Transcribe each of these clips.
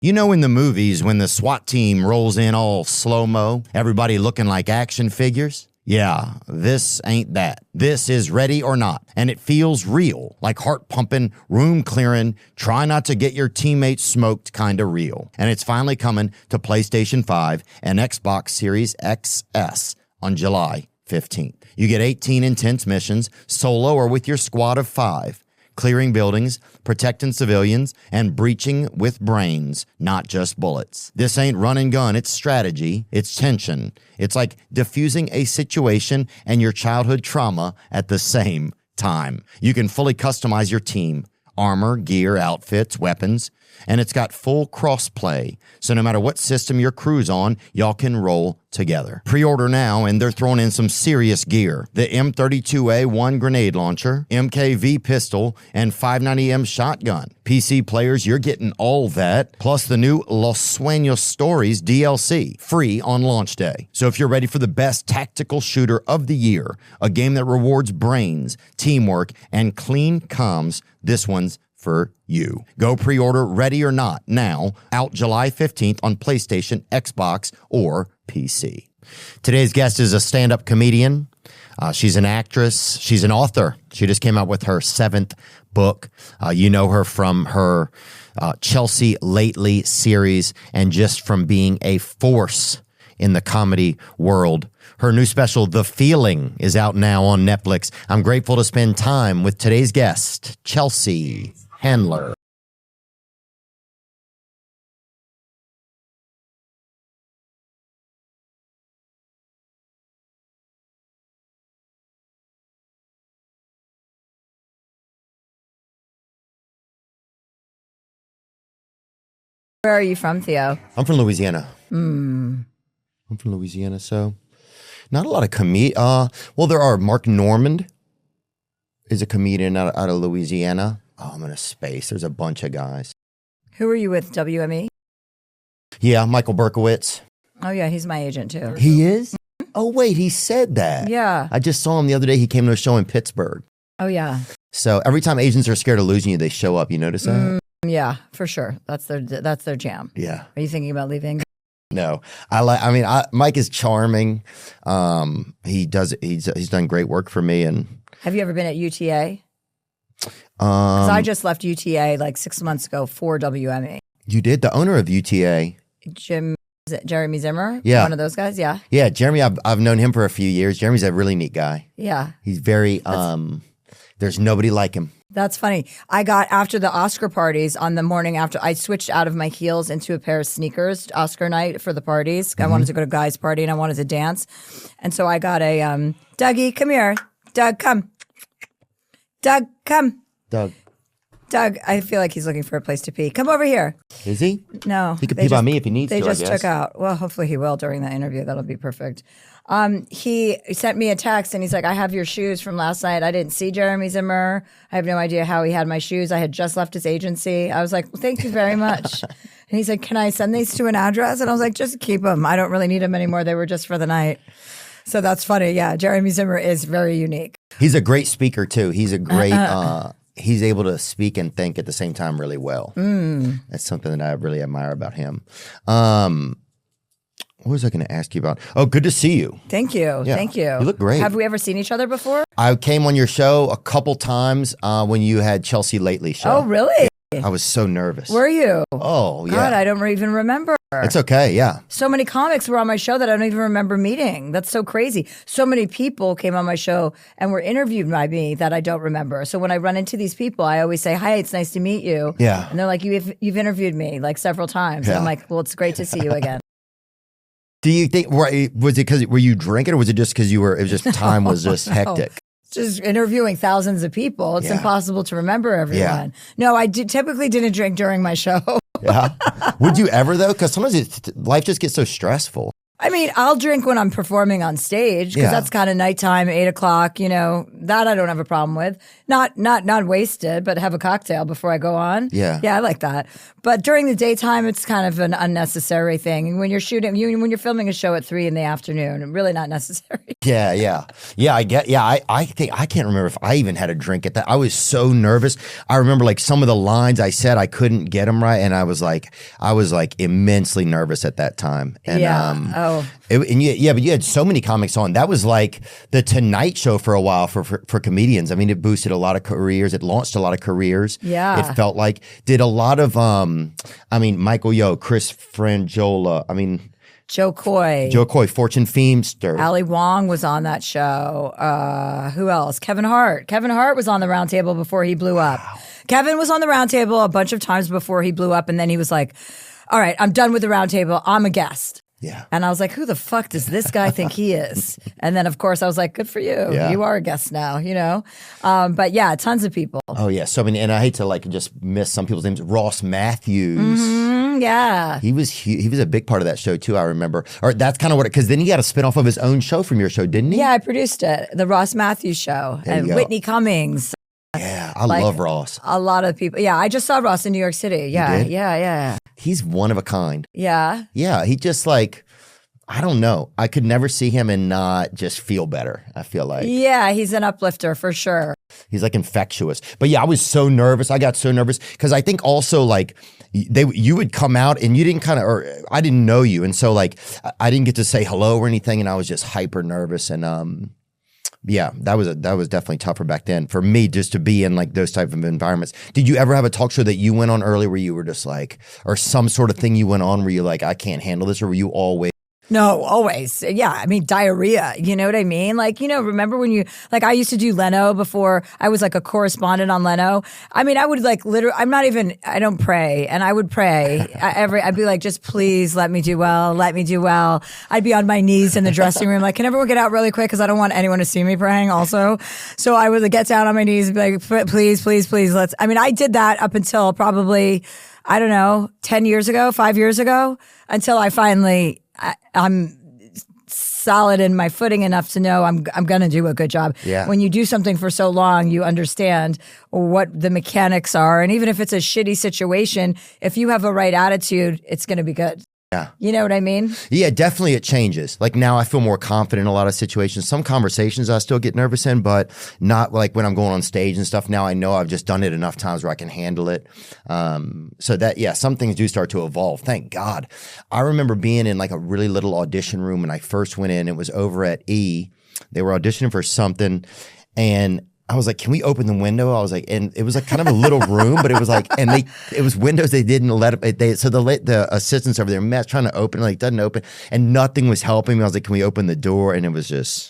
You know, in the movies, when the SWAT team rolls in all slow-mo, everybody looking like action figures? Yeah, this ain't that. This is Ready or Not, and it feels real, like heart-pumping, room-clearing, try not to get your teammates smoked kind of real. And it's finally coming to PlayStation 5 and Xbox Series XS on July 15th. You get 18 intense missions, solo or with your squad of 5. Clearing buildings, protecting civilians, and breaching with brains, not just bullets. This ain't run and gun, it's strategy, it's tension. It's like diffusing a situation and your childhood trauma at the same time. You can fully customize your team, armor, gear, outfits, weapons, and it's got full cross-play. So no matter what system your crew's on, y'all can roll together. Pre-order now, and they're throwing in some serious gear. The M32A1 grenade launcher, MKV pistol, and 590M shotgun. PC players, you're getting all that, plus the new Los Sueños Stories DLC, free on launch day. So if you're ready for the best tactical shooter of the year, a game that rewards brains, teamwork, and clean comms, this one's for you. Go pre-order Ready or Not now, out July 15th on PlayStation, Xbox, or PC. Today's guest is a stand-up comedian. She's an actress. She's an author. She just came out with her 7th book. You know her from her Chelsea Lately series and just from being a force in the comedy world. Her new special, The Feeling, is out now on Netflix. I'm grateful to spend time with today's guest, Chelsea Handler. Where are you from, Theo? I'm from Louisiana. I'm from Louisiana, so not a lot of well, there are. Mark Normand is a comedian out of Louisiana. Oh, I'm in a space. There's a bunch of guys. Who are you with, WME? Yeah, Michael Berkowitz. Oh, yeah, he's my agent, too. He is? Oh, wait, he said that. Yeah. I just saw him the other day. He came to a show in Pittsburgh. Oh, yeah. So every time agents are scared of losing you, they show up. You notice that? Yeah, for sure. That's their jam. Yeah. Are you thinking about leaving? No, Mike is charming. He's done great work for me. And have you ever been at UTA? Because I just left UTA like 6 months ago for WME. You did? The owner of UTA? Jeremy Zimmer? Yeah. One of those guys? Yeah. Yeah, Jeremy, I've known him for a few years. Jeremy's a really neat guy. Yeah. He's very, there's nobody like him. That's funny. I got, after the Oscar parties, on the morning after, I switched out of my heels into a pair of sneakers, Oscar night for the parties. I wanted to go to a guy's party and I wanted to dance. And so I got a, Dougie, come here. Doug, come. Doug, come. Doug, I feel like he's looking for a place to pee. Come over here. Is he? No. He could pee by me if he needs to, They just I guess. took out. Well, hopefully he will during that interview. That'll be perfect. He sent me a text and he's like, I have your shoes from last night. I didn't see Jeremy Zimmer. I have no idea how he had my shoes. I had just left his agency. I was like, well, thank you very much. And he's like, can I send these to an address? And I was like, just keep them. I don't really need them anymore. They were just for the night. So that's funny. Yeah, Jeremy Zimmer is very unique. He's a great speaker too. He's a great, he's able to speak and think at the same time really well. That's something that I really admire about him. What was I going to ask you about? Oh, good to see you. Thank you. Yeah. Thank you. You look great. Have we ever seen each other before? I came on your show a couple times when you had Chelsea Lately show. Oh, really? I was so nervous. Were you? Oh, yeah. God, I don't even remember. It's okay, yeah. So many comics were on my show that I don't even remember meeting. That's so crazy. So many people came on my show and were interviewed by me that I don't remember. So when I run into these people, I always say, hi, it's nice to meet you. Yeah. And they're like, you've interviewed me like several times. Yeah. And I'm like, well, it's great to see you again. Do you think, was it because, were you drinking or was it just because it was just time was just hectic? Just interviewing thousands of people. It's impossible to remember everyone. Yeah. No, I typically didn't drink during my show. Yeah. Would you ever though? Because sometimes life just gets so stressful. I mean, I'll drink when I'm performing on stage because that's kind of nighttime, 8:00. That I don't have a problem with. Not wasted, but have a cocktail before I go on. Yeah, I like that. But during the daytime, it's kind of an unnecessary thing. When you're shooting, when you're filming a show at 3 p.m, really not necessary. Yeah. I get. Yeah, I think I can't remember if I even had a drink at that. I was so nervous. I remember like some of the lines I said I couldn't get them right, and I was like immensely nervous at that time. And, but you had so many comics on. That was like the Tonight Show for a while for comedians. I mean, it boosted a lot of careers. It launched a lot of careers. Yeah. It felt like did a lot of Michael Yo, Chris Frangiola. Joe Coy, Fortune Feimster. Ali Wong was on that show. Who else? Kevin Hart. Kevin Hart was on the round table before he blew up. Kevin was on the round table a bunch of times before he blew up, and then he was like, all right, I'm done with the round table. I'm a guest. Yeah. And I was like, who the fuck does this guy think he is? And then, of course, I was like, good for you. Yeah. You are a guest now, But yeah, tons of people. Oh, yeah. So many. And I hate to like just miss some people's names. Ross Matthews. Mm-hmm, yeah. He was a big part of that show, too, I remember. Or that's kind of what, because then he got a spinoff of his own show from your show, didn't he? Yeah, I produced it. The Ross Matthews Show. And Whitney Cummings. Yeah, I love Ross. A lot of people. Yeah, I just saw Ross in New York City. Yeah, yeah. He's one of a kind. Yeah. Yeah, he just like, I don't know. I could never see him and not just feel better, I feel like. Yeah, he's an uplifter for sure. He's like infectious. But yeah, I was so nervous. I got so nervous because I think also like you would come out and you didn't or I didn't know you. And so like I didn't get to say hello or anything, and I was just hyper nervous. And yeah, that was definitely tougher back then for me just to be in like those type of environments. Did you ever have a talk show that you went on early where you were just like, or some sort of thing you went on where you're like, I can't handle this, or were you always? No, always. Yeah. I mean, diarrhea. You know what I mean? Like, remember when I used to do Leno before I was like a correspondent on Leno. I mean, I would like literally, I don't pray. And I would pray I'd be like, just please let me do well. Let me do well. I'd be on my knees in the dressing room. Like, can everyone get out really quick? Cause I don't want anyone to see me praying also. So I would get down on my knees and be like, please, please, please. I did that up until probably, I don't know, 10 years ago, 5 years ago, until I finally, I'm solid in my footing enough to know I'm going to do a good job. Yeah. When you do something for so long, you understand what the mechanics are. And even if it's a shitty situation, if you have a right attitude, it's going to be good. Yeah. You know what I mean? Yeah, definitely it changes. Like now I feel more confident in a lot of situations. Some conversations I still get nervous in, but not like when I'm going on stage and stuff. Now I know I've just done it enough times where I can handle it. So that, yeah, some things do start to evolve. Thank God. I remember being in like a really little audition room when I first went in. It was over at E. They were auditioning for something, and I was like, can we open the window? I was like, and it was like kind of a little room, but it was like, and it was windows they didn't let it, so the assistants over there, trying to open, like doesn't open, and nothing was helping me. I was like, can we open the door? And it was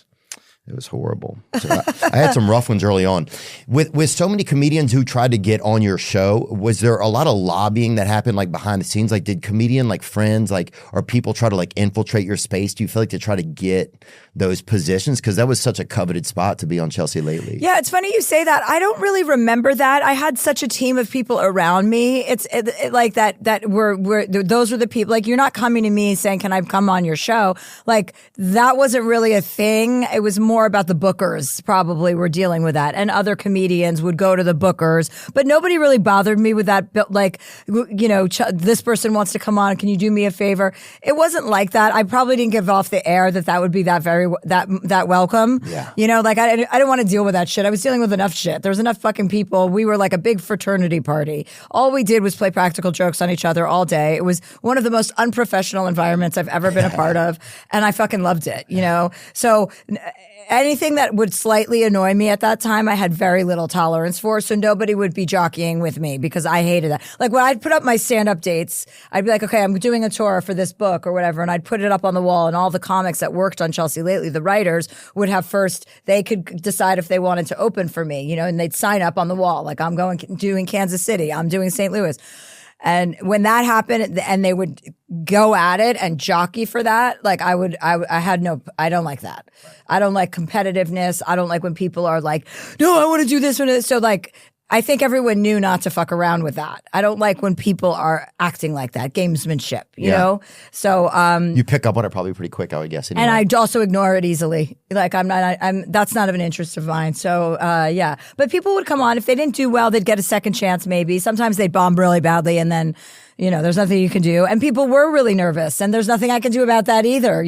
horrible. So I had some rough ones early on. With so many comedians who tried to get on your show, was there a lot of lobbying that happened like behind the scenes? Like did comedian like friends or people try to like infiltrate your space? Do you feel like to try to get those positions? Because that was such a coveted spot to be on Chelsea Lately. Yeah, it's funny you say that. I don't really remember that. I had such a team of people around me. It's like that were those were the people. Like you're not coming to me saying, can I come on your show? Like that wasn't really a thing. It was more about the bookers probably were dealing with that, and other comedians would go to the bookers, but nobody really bothered me with that. Like, this person wants to come on. Can you do me a favor? It wasn't like that. I probably didn't give off the air that would be that welcome. Yeah. I didn't want to deal with that shit. I was dealing with enough shit. There was enough fucking people. We were like a big fraternity party. All we did was play practical jokes on each other all day. It was one of the most unprofessional environments I've ever been a part of, and I fucking loved it. So anything that would slightly annoy me at that time, I had very little tolerance for. So nobody would be jockeying with me because I hated that. Like when I'd put up my stand-up dates, I'd be like, okay, I'm doing a tour for this book or whatever. And I'd put it up on the wall, and all the comics that worked on Chelsea Lately, the writers, would have first, they could decide if they wanted to open for me, and they'd sign up on the wall. Like I'm doing Kansas City, I'm doing St. Louis. And when that happened and they would go at it and jockey for that, like I don't like that. I don't like competitiveness. I don't like when people are like, no, I want to do this one. So like, I think everyone knew not to fuck around with that. I don't like when people are acting like that, gamesmanship, you know? So, you pick up on it probably pretty quick, I would guess. Anyway. And I also ignore it easily. Like that's not of an interest of mine. So, yeah. But people would come on. If they didn't do well, they'd get a second chance maybe. Sometimes they'd bomb really badly and then, there's nothing you can do. And people were really nervous and there's nothing I can do about that either,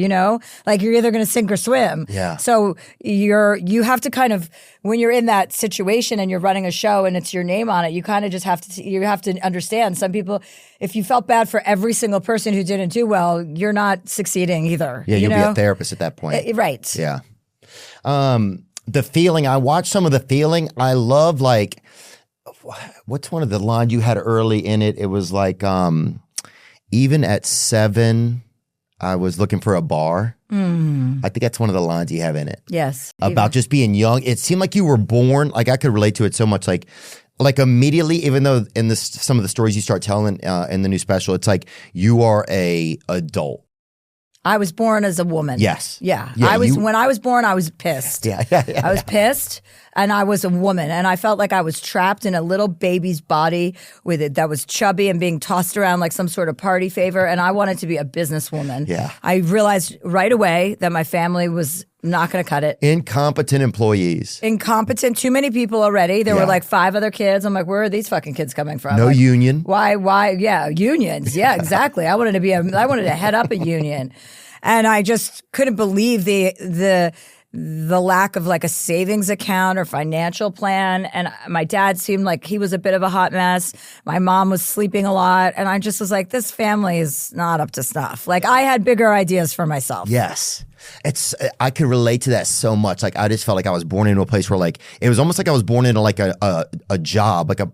Like you're either going to sink or swim. Yeah. So you have to kind of, when you're in that situation and you're running a show and it's your name on it, you kind of just have to understand some people, if you felt bad for every single person who didn't do well, you're not succeeding either. Yeah, you'll be a therapist at that point. Right. Yeah. The Feeling, I watched some of The Feeling. I love what's one of the lines you had early in it? It was like, even at 7, I was looking for a bar. I think that's one of the lines you have in it. Yes. About just being young. It seemed like you were born, like I could relate to it so much, like immediately, even though in some of the stories you start telling in the new special, it's like you are a adult. I was born as a woman. Yes. Yeah. When I was born, I was pissed. Yeah. I was pissed and I was a woman and I felt like I was trapped in a little baby's body with it that was chubby and being tossed around like some sort of party favor. And I wanted to be a businesswoman. Yeah. I realized right away that my family was not going to cut it. Incompetent employees. Incompetent. Too many people already. There were like 5 other kids. I'm like, where are these fucking kids coming from? No union. Why? Yeah, unions. Yeah, exactly. I wanted to head up a union. And I just couldn't believe the lack of like a savings account or financial plan. And my dad seemed like he was a bit of a hot mess. My mom was sleeping a lot. And I just was like, this family is not up to snuff. Like I had bigger ideas for myself. Yes. I could relate to that so much. Like I just felt like I was born into a place where like, it was almost like I was born into like a job, like a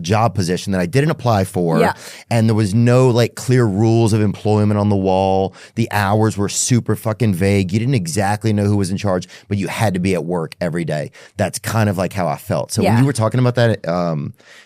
job position that I didn't apply for. Yeah. And there was no like clear rules of employment on the wall. The hours were super fucking vague. You didn't exactly know who was in charge, but you had to be at work every day. That's kind of like how I felt. So when you were talking about that,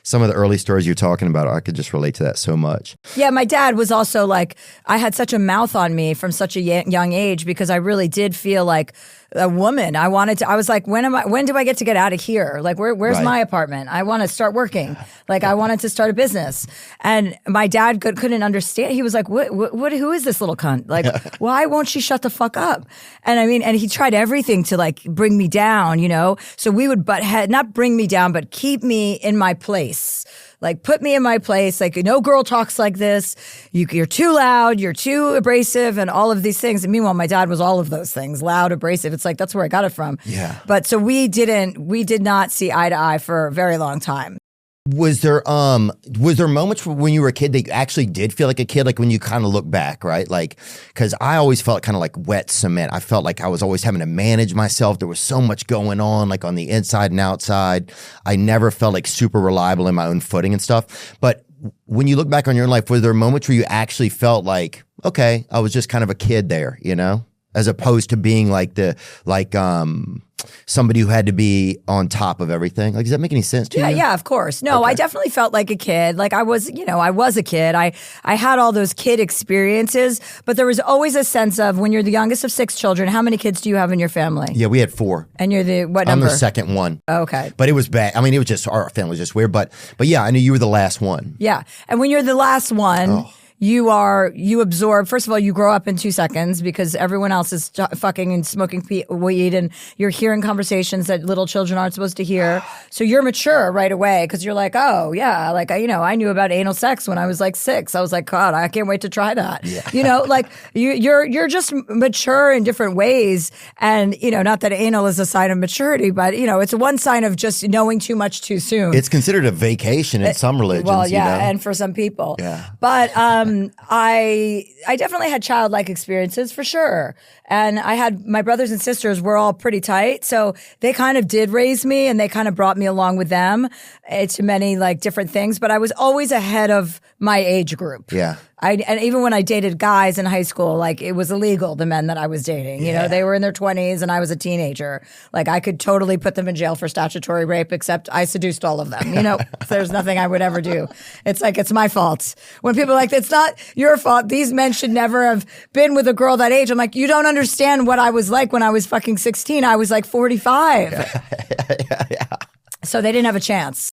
some of the early stories you're talking about, I could just relate to that so much. Yeah, my dad was also like, I had such a mouth on me from such a young age because I really did feel like a woman. I was like, when do I get to get out of here? Like, where's my apartment? I want to start working. Like, I wanted to start a business. And my dad couldn't understand. He was like, who is this little cunt? Like, why won't she shut the fuck up? And and he tried everything to like bring me down, So we would not bring me down, but keep me in my place. Like, put me in my place. Like, no girl talks like this. You're too loud. You're too abrasive and all of these things. And meanwhile, my dad was all of those things, loud, abrasive. It's like, that's where I got it from. Yeah. But so we did not see eye to eye for a very long time. Was there moments when you were a kid that you actually did feel like a kid, like when you kind of look back, right? Like, because I always felt kind of like wet cement. I felt like I was always having to manage myself. There was so much going on, like on the inside and outside. I never felt like super reliable in my own footing and stuff. But when you look back on your life, were there moments where you actually felt like, okay, I was just kind of a kid there, as opposed to being like somebody who had to be on top of everything? Like, does that make any sense to you? Yeah, of course. No, okay. I definitely felt like a kid. Like I was a kid. I had all those kid experiences, but there was always a sense of, when you're the youngest of 6 children, how many kids do you have in your family? Yeah, we had 4. And you're what number? I'm the second one. Oh, okay. But it was bad. It was just, our family was just weird. But yeah, I knew you were the last one. Yeah. And when you're the last one, you absorb, first of all, you grow up in 2 seconds because everyone else is fucking and smoking weed and you're hearing conversations that little children aren't supposed to hear. So you're mature right away because you're like, oh yeah, like, I knew about anal sex when I was like 6. I was like, God, I can't wait to try that. Yeah. Like you're just mature in different ways. And, not that anal is a sign of maturity, but, it's one sign of just knowing too much too soon. It's considered a vacation in some religions. Well, yeah, and for some people. Yeah. But, I definitely had childlike experiences for sure. And my brothers and sisters were all pretty tight. So they kind of did raise me and they kind of brought me along with them to many like different things. But I was always ahead of my age group. Yeah. And even when I dated guys in high school, like it was illegal, the men that I was dating, they were in their 20s and I was a teenager. Like I could totally put them in jail for statutory rape, except I seduced all of them. There's nothing I would ever do. It's like, it's my fault. When people are like, it's not your fault. These men should never have been with a girl that age. I'm like, you don't understand what I was like when I was fucking 16. I was like 45. Yeah. So they didn't have a chance.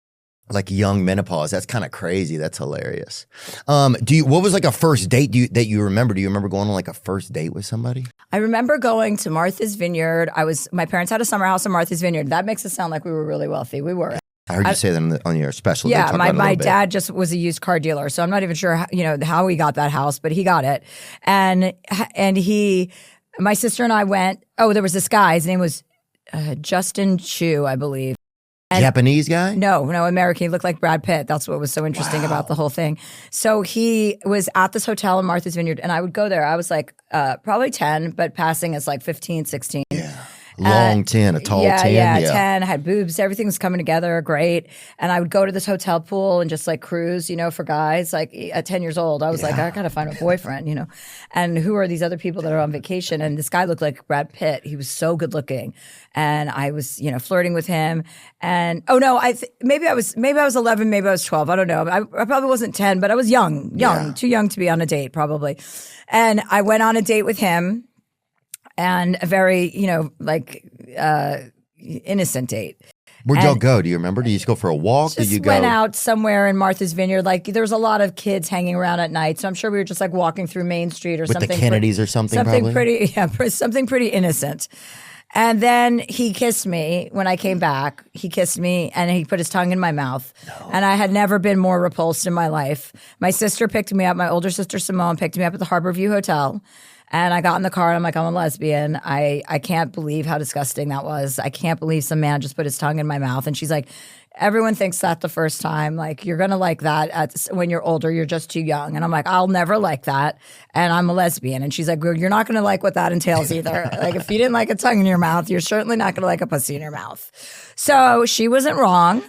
Like young menopause. That's kind of crazy. That's hilarious. What was like a first date that you remember? Do you remember going on like a first date with somebody? I remember going to Martha's Vineyard. My parents had a summer house in Martha's Vineyard. That makes it sound like we were really wealthy. We were. I heard you say that on your special. Yeah, my dad just was a used car dealer, so I'm not even sure how he got that house, but he got it. And my sister and I went. Oh, there was this guy. His name was Justin Chu, I believe. Japanese guy? No, American. He looked like Brad Pitt. That's what was so interesting about the whole thing. So he was at this hotel in Martha's Vineyard, and I would go there. I was like probably 10, but passing as like 15, 16. Yeah. Long 10, a tall 10. Yeah, 10. Had boobs. Everything was coming together. Great. And I would go to this hotel pool and just like cruise, for guys. Like at 10 years old, I was like, I got to find a boyfriend, And who are these other people that are on vacation? And this guy looked like Brad Pitt. He was so good looking. And I was, flirting with him. And maybe I was 11, maybe I was 12. I don't know. I probably wasn't 10, but I was young, too young to be on a date probably. And I went on a date with him. And a very, innocent date. Where'd y'all go? Do you remember? Did you just go for a walk? Just went out somewhere in Martha's Vineyard. Like there was a lot of kids hanging around at night, so I'm sure we were just like walking through Main Street or something. With the Kennedys or something. Something pretty, something pretty innocent. And then he kissed me when I came back. He kissed me and he put his tongue in my mouth. No. And I had never been more repulsed in my life. My sister picked me up. My older sister Simone picked me up at the Harborview Hotel. And I got in the car and I'm like, I'm a lesbian. I can't believe how disgusting that was. I can't believe some man just put his tongue in my mouth. And she's like, everyone thinks that the first time. Like, you're going to like that when you're older. You're just too young. And I'm like, I'll never like that. And I'm a lesbian. And she's like, well, you're not going to like what that entails either. Like, if you didn't like a tongue in your mouth, you're certainly not going to like a pussy in your mouth. So she wasn't wrong.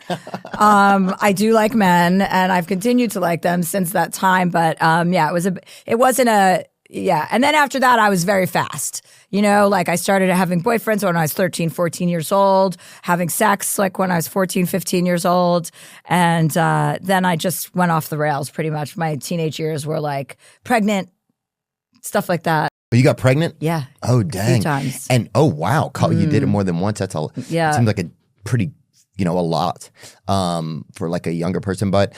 I do like men and I've continued to like them since that time. But it wasn't a... Yeah. And then after that, I was very fast. Like I started having boyfriends when I was 13, 14 years old, having sex like when I was 14, 15 years old. And then I just went off the rails pretty much. My teenage years were like pregnant, stuff like that. You got pregnant? Yeah. Oh, dang. A few times. And wow, you did it more than once. That's yeah. It seems like a pretty, a lot for like a younger person. But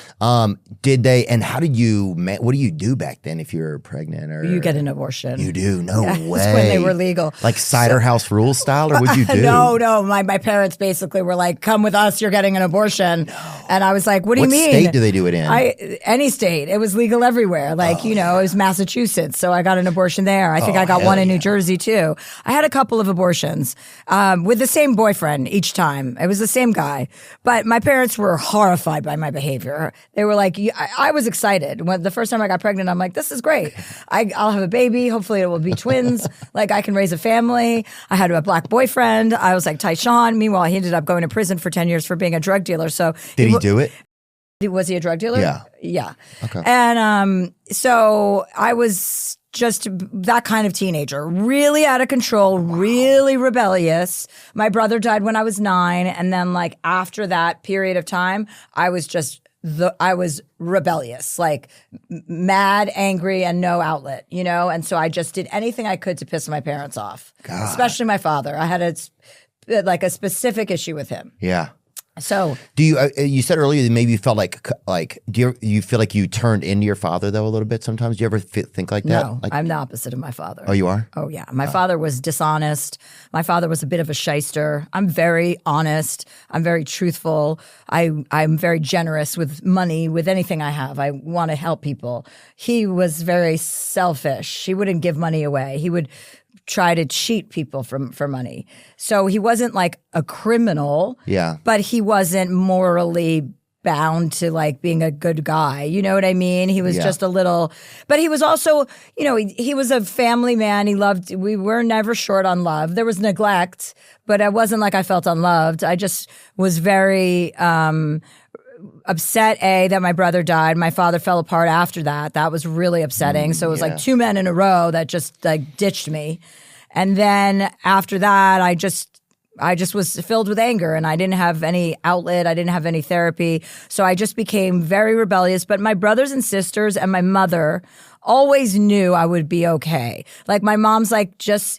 did they, and what do you do back then if you're pregnant? Or you get an abortion. You do? No way. It's when they were legal. Like cider house rule style, or what'd you do? No. My parents basically were like, come with us, you're getting an abortion. No. And I was like, what do you mean? What state do they do it in? Any state. It was legal everywhere. Like, it was Massachusetts. So I got an abortion there. I think I got one in New Jersey too. I had a couple of abortions with the same boyfriend each time. It was the same guy. But my parents were horrified by my behavior. They were like, I was excited. When the first time I got pregnant, I'm like, this is great. I'll have a baby. Hopefully it will be twins. Like I can raise a family. I had a black boyfriend. I was like Tyshawn. Meanwhile, he ended up going to prison for 10 years for being a drug dealer. So did he do it? Was he a drug dealer? Yeah. Yeah. Okay. And so I was just that kind of teenager, really out of control, really rebellious. My brother died when I was 9. And then like after that period of time, I was rebellious, like mad, angry, and no outlet, And so I just did anything I could to piss my parents off, especially my father. I had a specific issue with him. Yeah. So do you? You said earlier that maybe you felt like do you feel like you turned into your father though a little bit sometimes? Do you ever think like that? No, I'm the opposite of my father. Oh, you are? Oh yeah, my father was dishonest. My father was a bit of a shyster. I'm very honest. I'm very truthful. I'm very generous with money, with anything I have. I want to help people. He was very selfish. He wouldn't give money away. He would try to cheat people for money. So he wasn't like a criminal, but he wasn't morally bound to like being a good guy. You know what I mean? He was just a little, but he was also, he was a family man. We were never short on love. There was neglect, but it wasn't like I felt unloved. I just was very, upset that my brother died. My father fell apart after that. That was really upsetting. So it was like 2 men in a row that just like ditched me. And then after that, I just was filled with anger and I didn't have any outlet. I didn't have any therapy. So I just became very rebellious. But my brothers and sisters and my mother always knew I would be okay. Like my mom's like,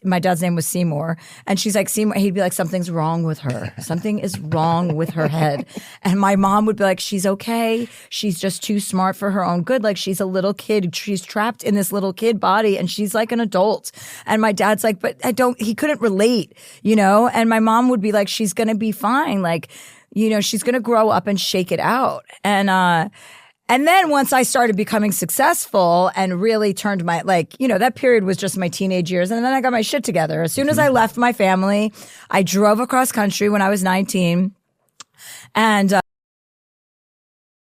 my dad's name was Seymour. And she's like, Seymour, he'd be like, something's wrong with her. Something is wrong with her head. And my mom would be like, she's okay. She's just too smart for her own good. Like she's a little kid. She's trapped in this little kid body and she's like an adult. And my dad's like, but he couldn't relate, And my mom would be like, she's going to be fine. Like, she's going to grow up and shake it out. And then once I started becoming successful and really turned that period was just my teenage years. And then I got my shit together. As soon as I left my family, I drove across country when I was 19. And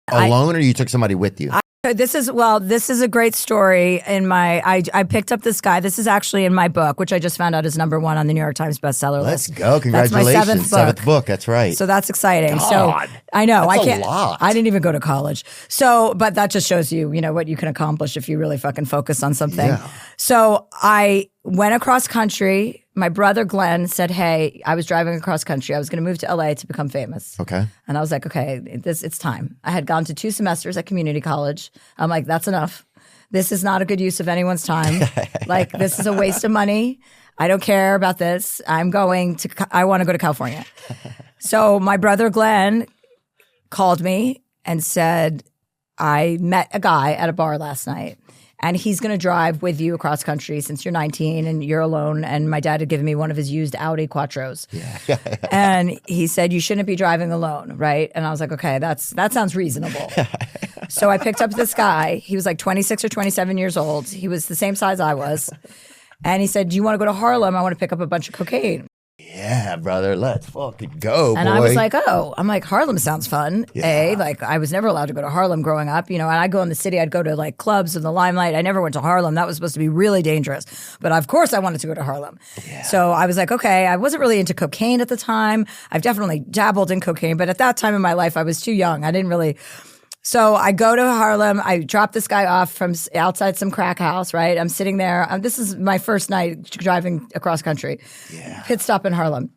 alone, or you took somebody with you? This is a great story I picked up this guy. This is actually in my book, which I just found out is #1 on the New York Times bestseller list. Let's go. Congratulations. That's my seventh book. That's right. So that's exciting. God, so I know that's I can't. A lot. I didn't even go to college. So, but that just shows you, what you can accomplish if you really fucking focus on something. Yeah. So I went across country. My brother Glenn said, hey, I was driving across country. I was going to move to LA to become famous. Okay. And I was like, okay, it's time. I had gone to 2 semesters at community college. I'm like, that's enough. This is not a good use of anyone's time. Like, this is a waste of money. I don't care about this. I want to go to California. So my brother Glenn called me and said, I met a guy at a bar last night. And he's going to drive with you across country since you're 19 and you're alone. And my dad had given me one of his used Audi Quattros. Yeah. And he said, you shouldn't be driving alone, right? And I was like, okay, that sounds reasonable. So I picked up this guy. He was like 26 or 27 years old. He was the same size I was. And he said, do you want to go to Harlem? I want to pick up a bunch of cocaine. Yeah, brother, let's fucking go, And boy. I was like, Harlem sounds fun. Yeah. Like I was never allowed to go to Harlem growing up, and I'd go in the city, I'd go to like clubs in the Limelight. I never went to Harlem. That was supposed to be really dangerous. But of course I wanted to go to Harlem. Yeah. So I was like, okay, I wasn't really into cocaine at the time. I've definitely dabbled in cocaine, but at that time in my life, I was too young. I didn't really. So I go to Harlem. I drop this guy off from outside some crack house, right? I'm sitting there. This is my first night driving across country. Yeah. Pit stop in Harlem.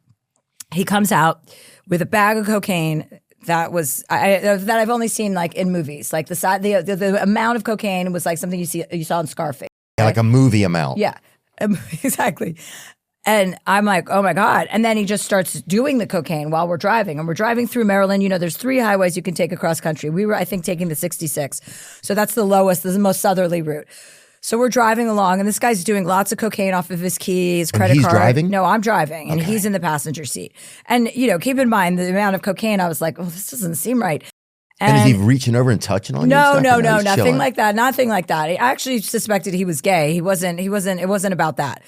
He comes out with a bag of cocaine that I've only seen like in movies. Like the amount of cocaine was like something you saw in Scarface. Yeah, like a movie amount. Yeah, exactly. And I'm like, oh my God. And then he just starts doing the cocaine while we're driving. And we're driving through Maryland. There's 3 highways you can take across country. We were, I think, taking the 66. So that's the lowest, the most southerly route. So we're driving along, and this guy's doing lots of cocaine off of his keys, credit card. He's driving? No, I'm driving, and he's in the passenger seat. And, keep in mind the amount of cocaine, I was like, oh, this doesn't seem right. And is he reaching over and touching on you? No, nothing chilling? like that. Nothing like that. I actually suspected he was gay. It wasn't about that.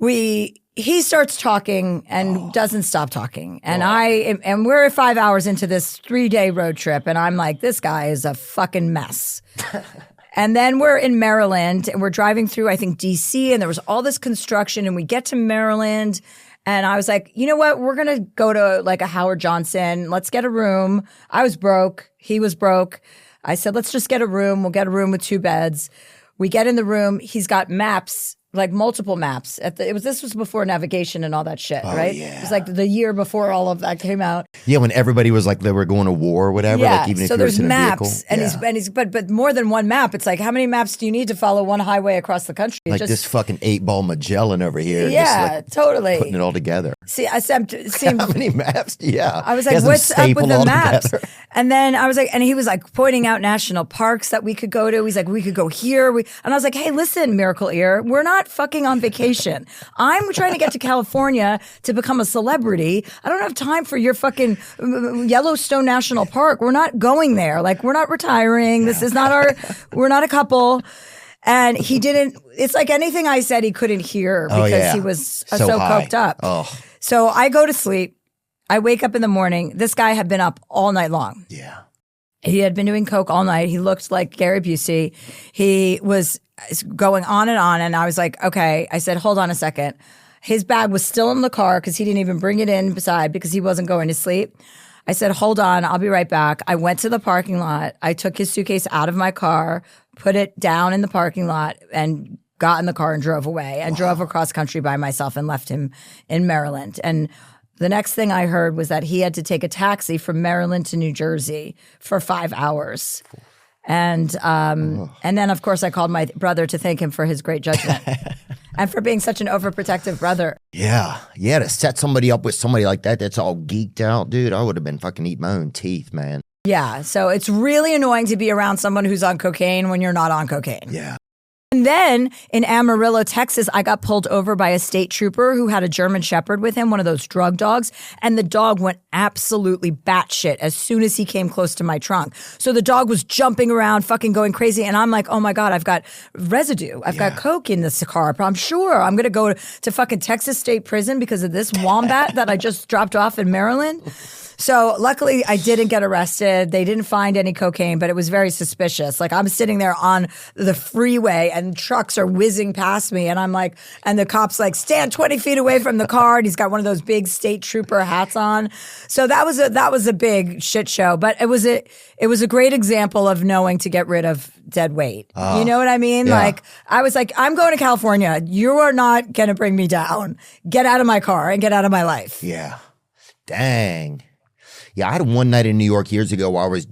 He starts talking and doesn't stop talking. And we're 5 hours into this 3-day road trip. And I'm like, this guy is a fucking mess. And then we're in Maryland and we're driving through, I think, DC, and there was all this construction, and we get to Maryland. And I was like, you know what? We're going to go to like a Howard Johnson. Let's get a room. I was broke. He was broke. I said, let's just get a room. We'll get a room with 2 beds. We get in the room. He's got maps, like multiple maps. This was before navigation and all that shit, right? Yeah. It was like the year before all of that came out. Yeah, when everybody was like they were going to war or whatever. Yeah. Like even if So you there's in a maps, vehicle. but more than one map. It's like, how many maps do you need to follow one highway across the country? Like this fucking 8-ball Magellan over here. Yeah, just like totally. Putting it all together. See, how many maps? Yeah. I was like, what's up with the maps? And then I was like, and he was like pointing out national parks that we could go to. He's like, we could go here. And I was like, hey, listen, Miracle Ear, we're not fucking on vacation. I'm trying to get to California to become a celebrity. I don't have time for your fucking Yellowstone National Park. We're not going there. Like, we're not retiring. This is not we're not a couple. And he didn't, it's like anything I said he couldn't hear because he was so coked up. Oh. So I go to sleep. I wake up in the morning. This guy had been up all night long. Yeah. He had been doing coke all night. He looked like Gary Busey. He was going on. And I was like, okay. I said, hold on a second. His bag was still in the car because he didn't even bring it inside because he wasn't going to sleep. I said, hold on. I'll be right back. I went to the parking lot. I took his suitcase out of my car, put it down in the parking lot, and got in the car and drove away and drove across country by myself and left him in Maryland. And the next thing I heard was that he had to take a taxi from Maryland to New Jersey for 5 hours. And then, of course, I called my brother to thank him for his great judgment and for being such an overprotective brother. Yeah. To set somebody up with somebody like that that's all geeked out, dude, I would have been fucking eating my own teeth, man. Yeah. So it's really annoying to be around someone who's on cocaine when you're not on cocaine. Yeah. And then in Amarillo, Texas, I got pulled over by a state trooper who had a German Shepherd with him, one of those drug dogs. And the dog went absolutely batshit as soon as he came close to my trunk. So the dog was jumping around, fucking going crazy. And I'm like, oh my God, I've got residue. I've got coke in this car. I'm sure I'm going to go to fucking Texas State Prison because of this wombat that I just dropped off in Maryland. So luckily I didn't get arrested. They didn't find any cocaine, but it was very suspicious. Like I'm sitting there on the freeway and trucks are whizzing past me. And I'm like, and the cop's like, stand 20 feet away from the car. And he's got one of those big state trooper hats on. So that was a big shit show, but it was a great example of knowing to get rid of dead weight. You know what I mean? Yeah. Like I was like, I'm going to California. You are not going to bring me down. Get out of my car and get out of my life. Yeah. Dang. Yeah, I had one night in New York years ago where I was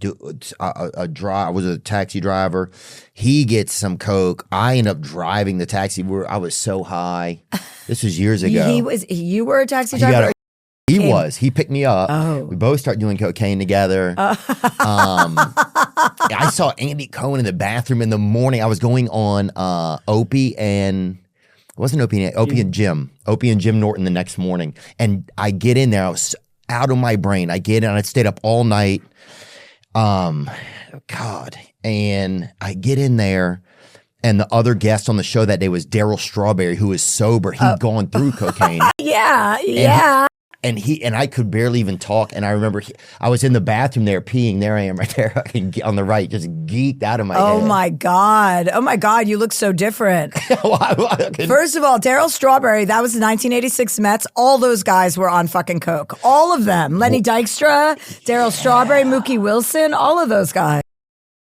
I was a taxi driver. He gets some coke. I end up driving the taxi. I was so high. This was years ago. You were a taxi driver? He was. He picked me up. Oh. We both started doing cocaine together. I saw Andy Cohen in the bathroom in the morning. I was going on Opie and Jim Norton the next morning. And I get in there. I was out of my brain. I get in and I stayed up all night. And I get in there and the other guest on the show that day was Daryl Strawberry, who was sober. He'd gone through cocaine. Yeah. And I could barely even talk. And I remember I was in the bathroom there peeing. There I am right there on the right, just geeked out of my head. Oh my God. You look so different. First of all, Daryl Strawberry, that was the 1986 Mets. All those guys were on fucking coke. All of them. Lenny Dykstra, Daryl Strawberry, Mookie Wilson, all of those guys.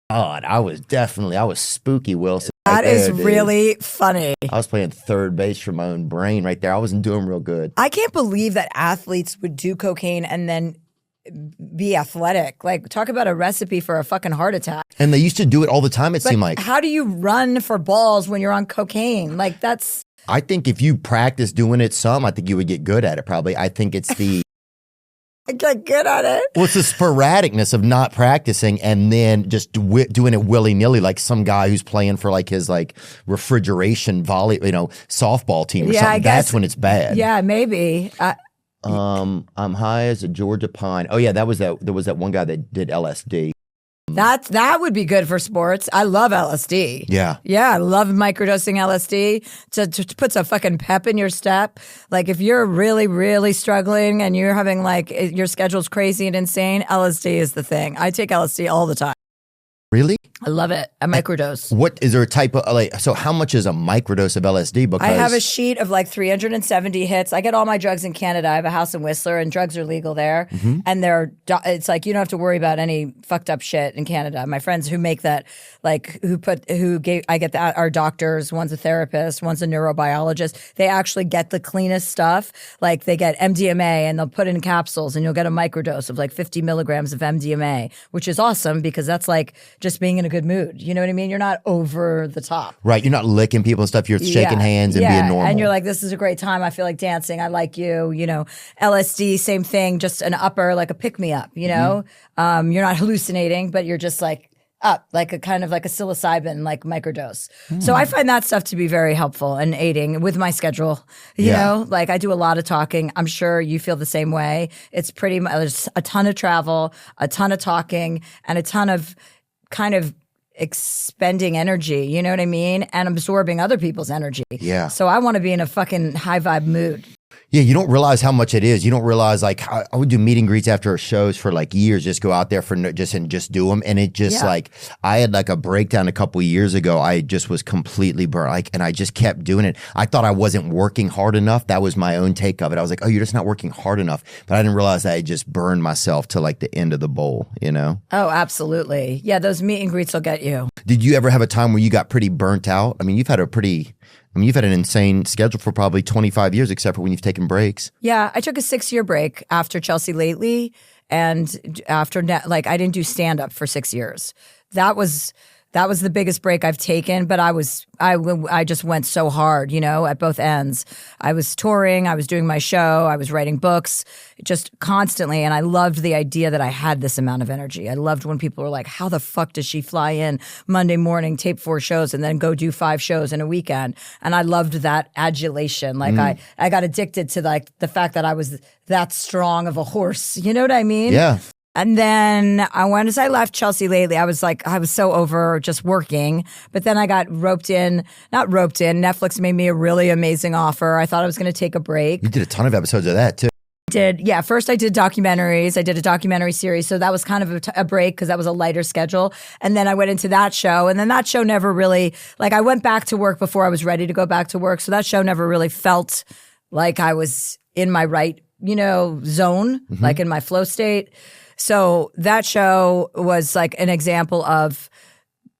God, I was Spooky Wilson. That is really funny. I was playing third base for my own brain right there. I wasn't doing real good. I can't believe that athletes would do cocaine and then be athletic. Like, talk about a recipe for a fucking heart attack. And they used to do it all the time, it seemed like. How do you run for balls when you're on cocaine? Like, that's... I think if you practice doing it I think you would get good at it probably. I think it's the... I get good at it. Well, it's the sporadicness of not practicing and then just doing it willy-nilly, like some guy who's playing for like his like refrigeration softball team or something. That's when it's bad. Yeah, maybe. I'm high as a Georgia pine. Oh yeah, there was that one guy that did LSD. That would be good for sports. I love LSD. Yeah. Yeah, I love microdosing LSD to put some fucking pep in your step. Like if you're really, really struggling and you're having like your schedule's crazy and insane, LSD is the thing. I take LSD all the time. Really? I love it. A microdose. What is there a type of so how much is a microdose of LSD? Because I have a sheet of like 370 hits. I get all my drugs in Canada. I have a house in Whistler and drugs are legal there. Mm-hmm. And it's like you don't have to worry about any fucked up shit in Canada. My friends who make that, like I get that are doctors. One's a therapist, one's a neurobiologist. They actually get the cleanest stuff. Like they get MDMA and they'll put it in capsules and you'll get a microdose of like 50 milligrams of MDMA, which is awesome because that's like just being in a good mood. You know what I mean? You're not over the top. Right. You're not licking people and stuff. You're shaking hands and being normal. And you're like, this is a great time. I feel like dancing. I like you. You know, LSD, same thing, just an upper, like a pick-me-up, you know? Mm-hmm. You're not hallucinating, but you're just like up, like a kind of like a psilocybin, like microdose. So I find that stuff to be very helpful and aiding with my schedule. You know, like I do a lot of talking. I'm sure you feel the same way. It's pretty much a ton of travel, a ton of talking, and a ton of kind of expending energy, you know what I mean? And absorbing other people's energy. Yeah. So I want to be in a fucking high vibe mood. Yeah, you don't realize how much it is. You don't realize, like, I would do meet and greets after shows for like years, just go out there and just do them. And it just like, I had like a breakdown a couple of years ago. I just was completely burnt, and I just kept doing it. I thought I wasn't working hard enough. That was my own take of it. I was like, oh, you're just not working hard enough. But I didn't realize that I just burned myself to like the end of the bowl, you know? Oh, absolutely. Yeah, those meet and greets will get you. Did you ever have a time where you got pretty burnt out? I mean, you've had an insane schedule for probably 25 years, except for when you've taken breaks. Yeah, I took a 6-year break after Chelsea Lately, and after I didn't do stand up for 6 years. that was the biggest break I've taken, but I just went so hard, at both ends. I was touring, I was doing my show, I was writing books, just constantly. And I loved the idea that I had this amount of energy. I loved when people were like, how the fuck does she fly in Monday morning, tape 4 shows, and then go do 5 shows in a weekend? And I loved that adulation. Like I got addicted to like the fact that I was that strong of a horse. You know what I mean? Yeah. And then as I left Chelsea lately, I was so over just working. But then I got not roped in. Netflix made me a really amazing offer. I thought I was going to take a break. You did a ton of episodes of that too. First I did documentaries. I did a documentary series. So that was kind of a break because that was a lighter schedule. And then I went into that show. And then that show never really, I went back to work before I was ready to go back to work. So that show never really felt like I was in my right, zone, like in my flow state. So that show was like an example of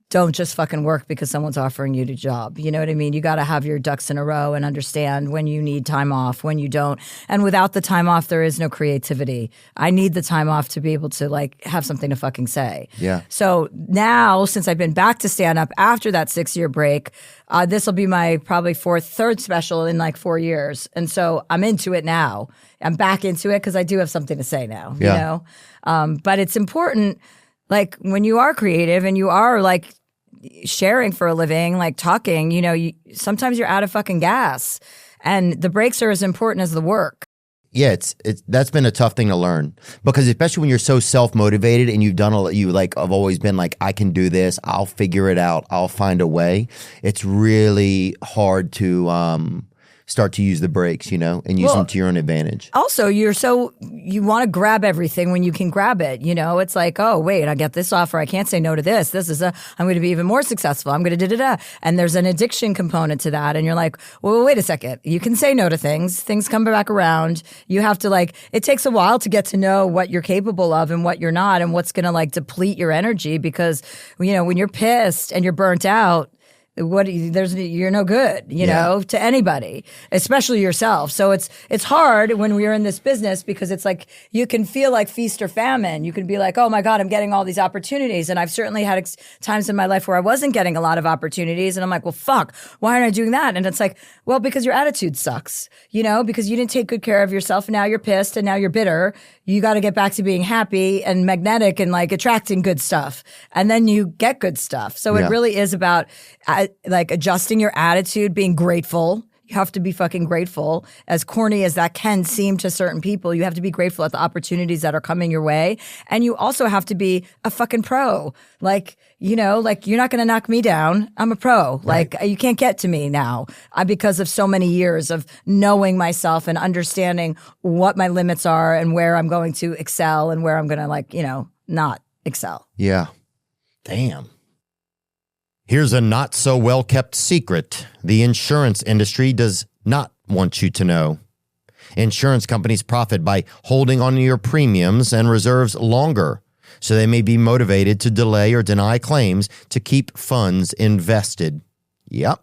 don't just fucking work because someone's offering you a job. You know what I mean? You got to have your ducks in a row and understand when you need time off, when you don't. And without the time off, there is no creativity. I need the time off to be able to have something to fucking say. Yeah. So now, since I've been back to stand up after that 6-year break, this will be my probably third special in 4 years. And so I'm into it now. I'm back into it because I do have something to say now, But it's important, when you are creative and you are sharing for a living, talking, sometimes you're out of fucking gas, and the breaks are as important as the work. Yeah, it's that's been a tough thing to learn, because especially when you're so self-motivated and you've done I've always been I can do this, I'll figure it out, I'll find a way. It's really hard to start to use the brakes, and use them to your own advantage. Also, you want to grab everything when you can grab it. It's oh, wait, I get this offer. I can't say no to this. I'm going to be even more successful. I'm going to da-da-da. And there's an addiction component to that. And you're well, wait a second. You can say no to things. Things come back around. You have to it takes a while to get to know what you're capable of and what you're not, and what's going to deplete your energy, because, when you're pissed and you're burnt out, you're no good, to anybody, especially yourself. So it's hard when we're in this business, because it's you can feel like feast or famine. You can be oh my God, I'm getting all these opportunities. And I've certainly had times in my life where I wasn't getting a lot of opportunities. And I'm well, fuck, why aren't I doing that? And it's well, because your attitude sucks, because you didn't take good care of yourself. And now you're pissed and now you're bitter. You got to get back to being happy and magnetic and attracting good stuff. And then you get good stuff. So it really is about adjusting your attitude, being grateful. You have to be fucking grateful. As corny as that can seem to certain people, you have to be grateful at the opportunities that are coming your way. And you also have to be a fucking pro. You're not going to knock me down. I'm a pro. Right. You can't get to me now because of so many years of knowing myself and understanding what my limits are and where I'm going to excel and where I'm going to not excel. Yeah. Damn. Here's a not so well kept secret the insurance industry does not want you to know. Insurance companies profit by holding on to your premiums and reserves longer, so they may be motivated to delay or deny claims to keep funds invested. Yep.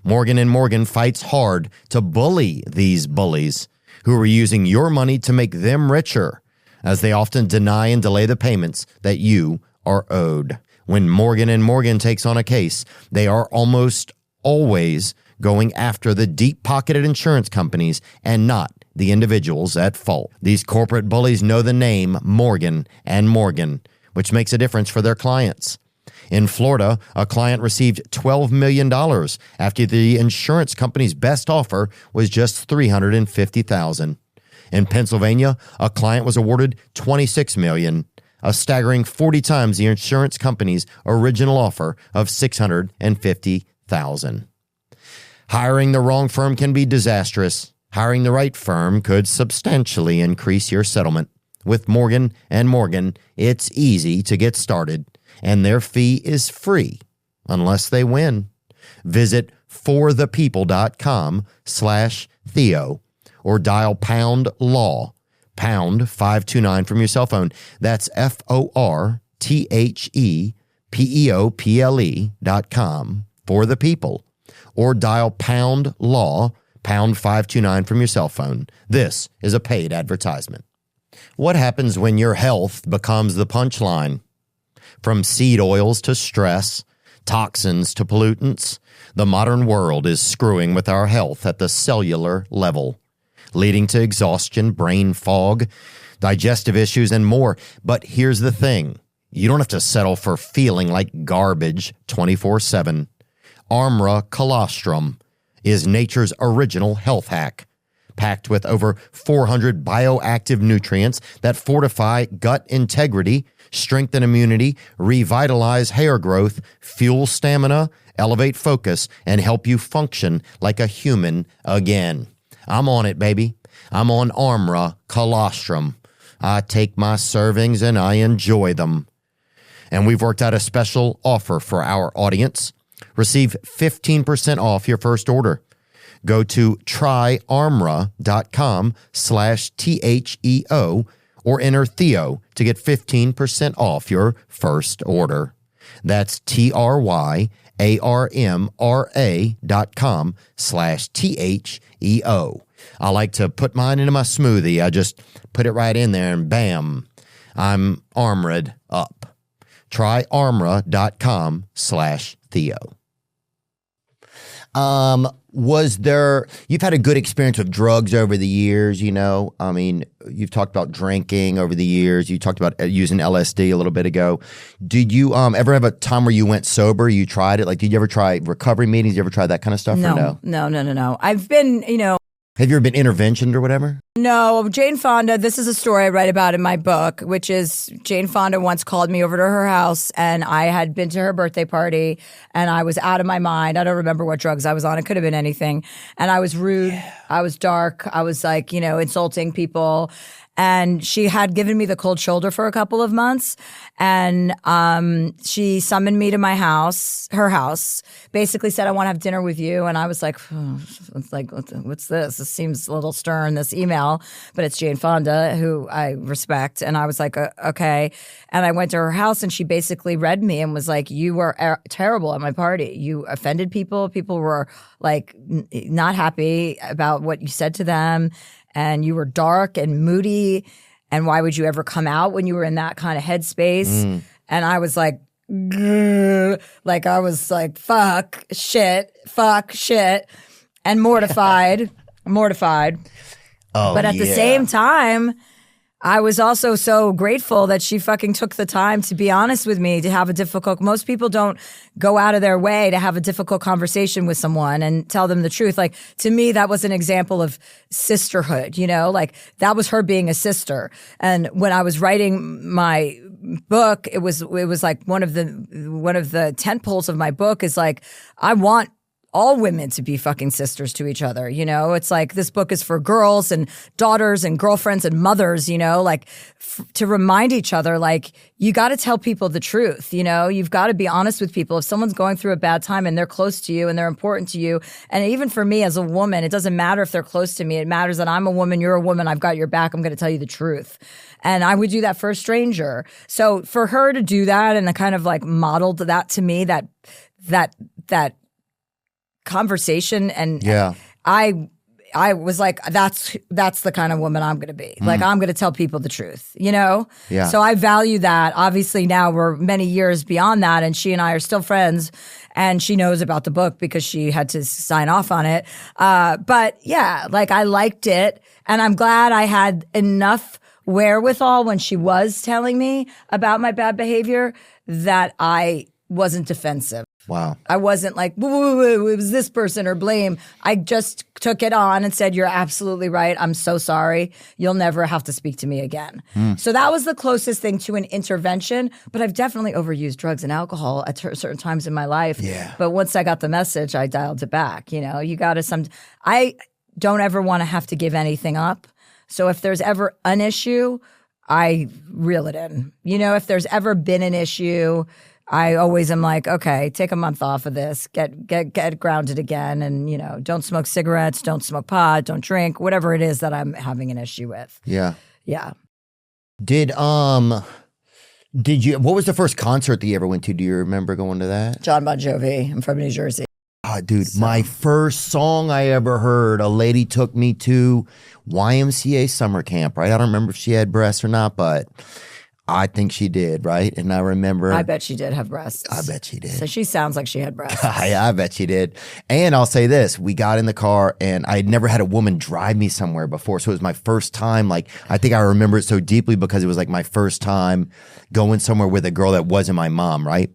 Morgan & Morgan fights hard to bully these bullies who are using your money to make them richer, as they often deny and delay the payments that you are owed. When Morgan & Morgan takes on a case, they are almost always going after the deep-pocketed insurance companies and not the individuals at fault. These corporate bullies know the name Morgan & Morgan, which makes a difference for their clients. In Florida, a client received $12 million after the insurance company's best offer was just $350,000. In Pennsylvania, a client was awarded $26 million. A staggering 40 times the insurance company's original offer of $650,000. Hiring the wrong firm can be disastrous. Hiring the right firm could substantially increase your settlement. With Morgan & Morgan, it's easy to get started, and their fee is free unless they win. Visit forthepeople.com/Theo or dial #law. Pound 529 from your cell phone. That's FORTHEPEOPLE.com for the people. Or dial #law, pound 529 from your cell phone. This is a paid advertisement. What happens when your health becomes the punchline? From seed oils to stress, toxins to pollutants, the modern world is screwing with our health at the cellular level, leading to exhaustion, brain fog, digestive issues, and more. But here's the thing. You don't have to settle for feeling like garbage 24/7. Armra Colostrum is nature's original health hack, packed with over 400 bioactive nutrients that fortify gut integrity, strengthen immunity, revitalize hair growth, fuel stamina, elevate focus, and help you function like a human again. I'm on it, baby. I'm on Armra Colostrum. I take my servings and I enjoy them. And we've worked out a special offer for our audience. Receive 15% off your first order. Go to tryarmra.com/THEO or enter Theo to get 15% off your first order. That's tryarmra.com/THEO. I like to put mine into my smoothie. I just put it right in there and bam, I'm armored up. Tryarmra.com/Theo. You've had a good experience with drugs over the years, you know? I mean, you've talked about drinking over the years. You talked about using LSD a little bit ago. Did you ever have a time where you went sober? You tried it? Like, did you ever try recovery meetings? Did you ever try that kind of stuff? No. I've been, Have you ever been interventioned or whatever? No, Jane Fonda, this is a story I write about in my book, which is Jane Fonda once called me over to her house and I had been to her birthday party and I was out of my mind. I don't remember what drugs I was on. It could have been anything. And I was rude. Yeah. I was dark. I was like, insulting people. And she had given me the cold shoulder for a couple of months. And she summoned me to her house, basically said, I want to have dinner with you. And I was like, what's this? This seems a little stern, this email. But it's Jane Fonda, who I respect. And I was like, okay. And I went to her house and she basically read me and was like, you were terrible at my party. You offended people. People were like not happy about what you said to them. And you were dark and moody. And why would you ever come out when you were in that kind of headspace? And I was like, fuck, shit, and mortified. But at the same time, I was also so grateful that she fucking took the time to be honest with me, to have most people don't go out of their way to have a difficult conversation with someone and tell them the truth. Like, to me, that was an example of sisterhood, like that was her being a sister. And when I was writing my book, it was like one of the tent poles of my book is like, I want all women to be fucking sisters to each other, It's like this book is for girls and daughters and girlfriends and mothers, to remind each other, like, you got to tell people the truth, You've got to be honest with people. If someone's going through a bad time and they're close to you and they're important to you, and even for me as a woman, it doesn't matter if they're close to me. It matters that I'm a woman, you're a woman, I've got your back, I'm going to tell you the truth. And I would do that for a stranger. So for her to do that and kind of like modeled that to me, that conversation, and I was like, that's the kind of woman I'm going to be. Like, I'm going to tell people the truth, Yeah. So I value that. Obviously now we're many years beyond that, and she and I are still friends, and she knows about the book because she had to sign off on it. But yeah, like, I liked it, and I'm glad I had enough wherewithal when she was telling me about my bad behavior that I wasn't defensive. Wow. I wasn't like, it was this person or blame. I just took it on and said, you're absolutely right. I'm so sorry. You'll never have to speak to me again. So that was the closest thing to an intervention. But I've definitely overused drugs and alcohol at certain times in my life. Yeah. But once I got the message, I dialed it back. You got to I don't ever want to have to give anything up. So if there's ever an issue, I reel it in. If there's ever been an issue, I always am like, okay, take a month off of this, get grounded again, and don't smoke cigarettes, don't smoke pot, don't drink, whatever it is that I'm having an issue with. Yeah. Yeah. Did what was the first concert that you ever went to? Do you remember going to that? John Bon Jovi. I'm from New Jersey. Dude, my first song I ever heard, a lady took me to YMCA summer camp, right? I don't remember if she had breasts or not, but I think she did, right? And I remember. I bet she did have breasts. I bet she did. So she sounds like she had breasts. I bet she did. And I'll say this. We got in the car and I had never had a woman drive me somewhere before. So it was my first time. Like, I think I remember it so deeply because it was like my first time going somewhere with a girl that wasn't my mom, right?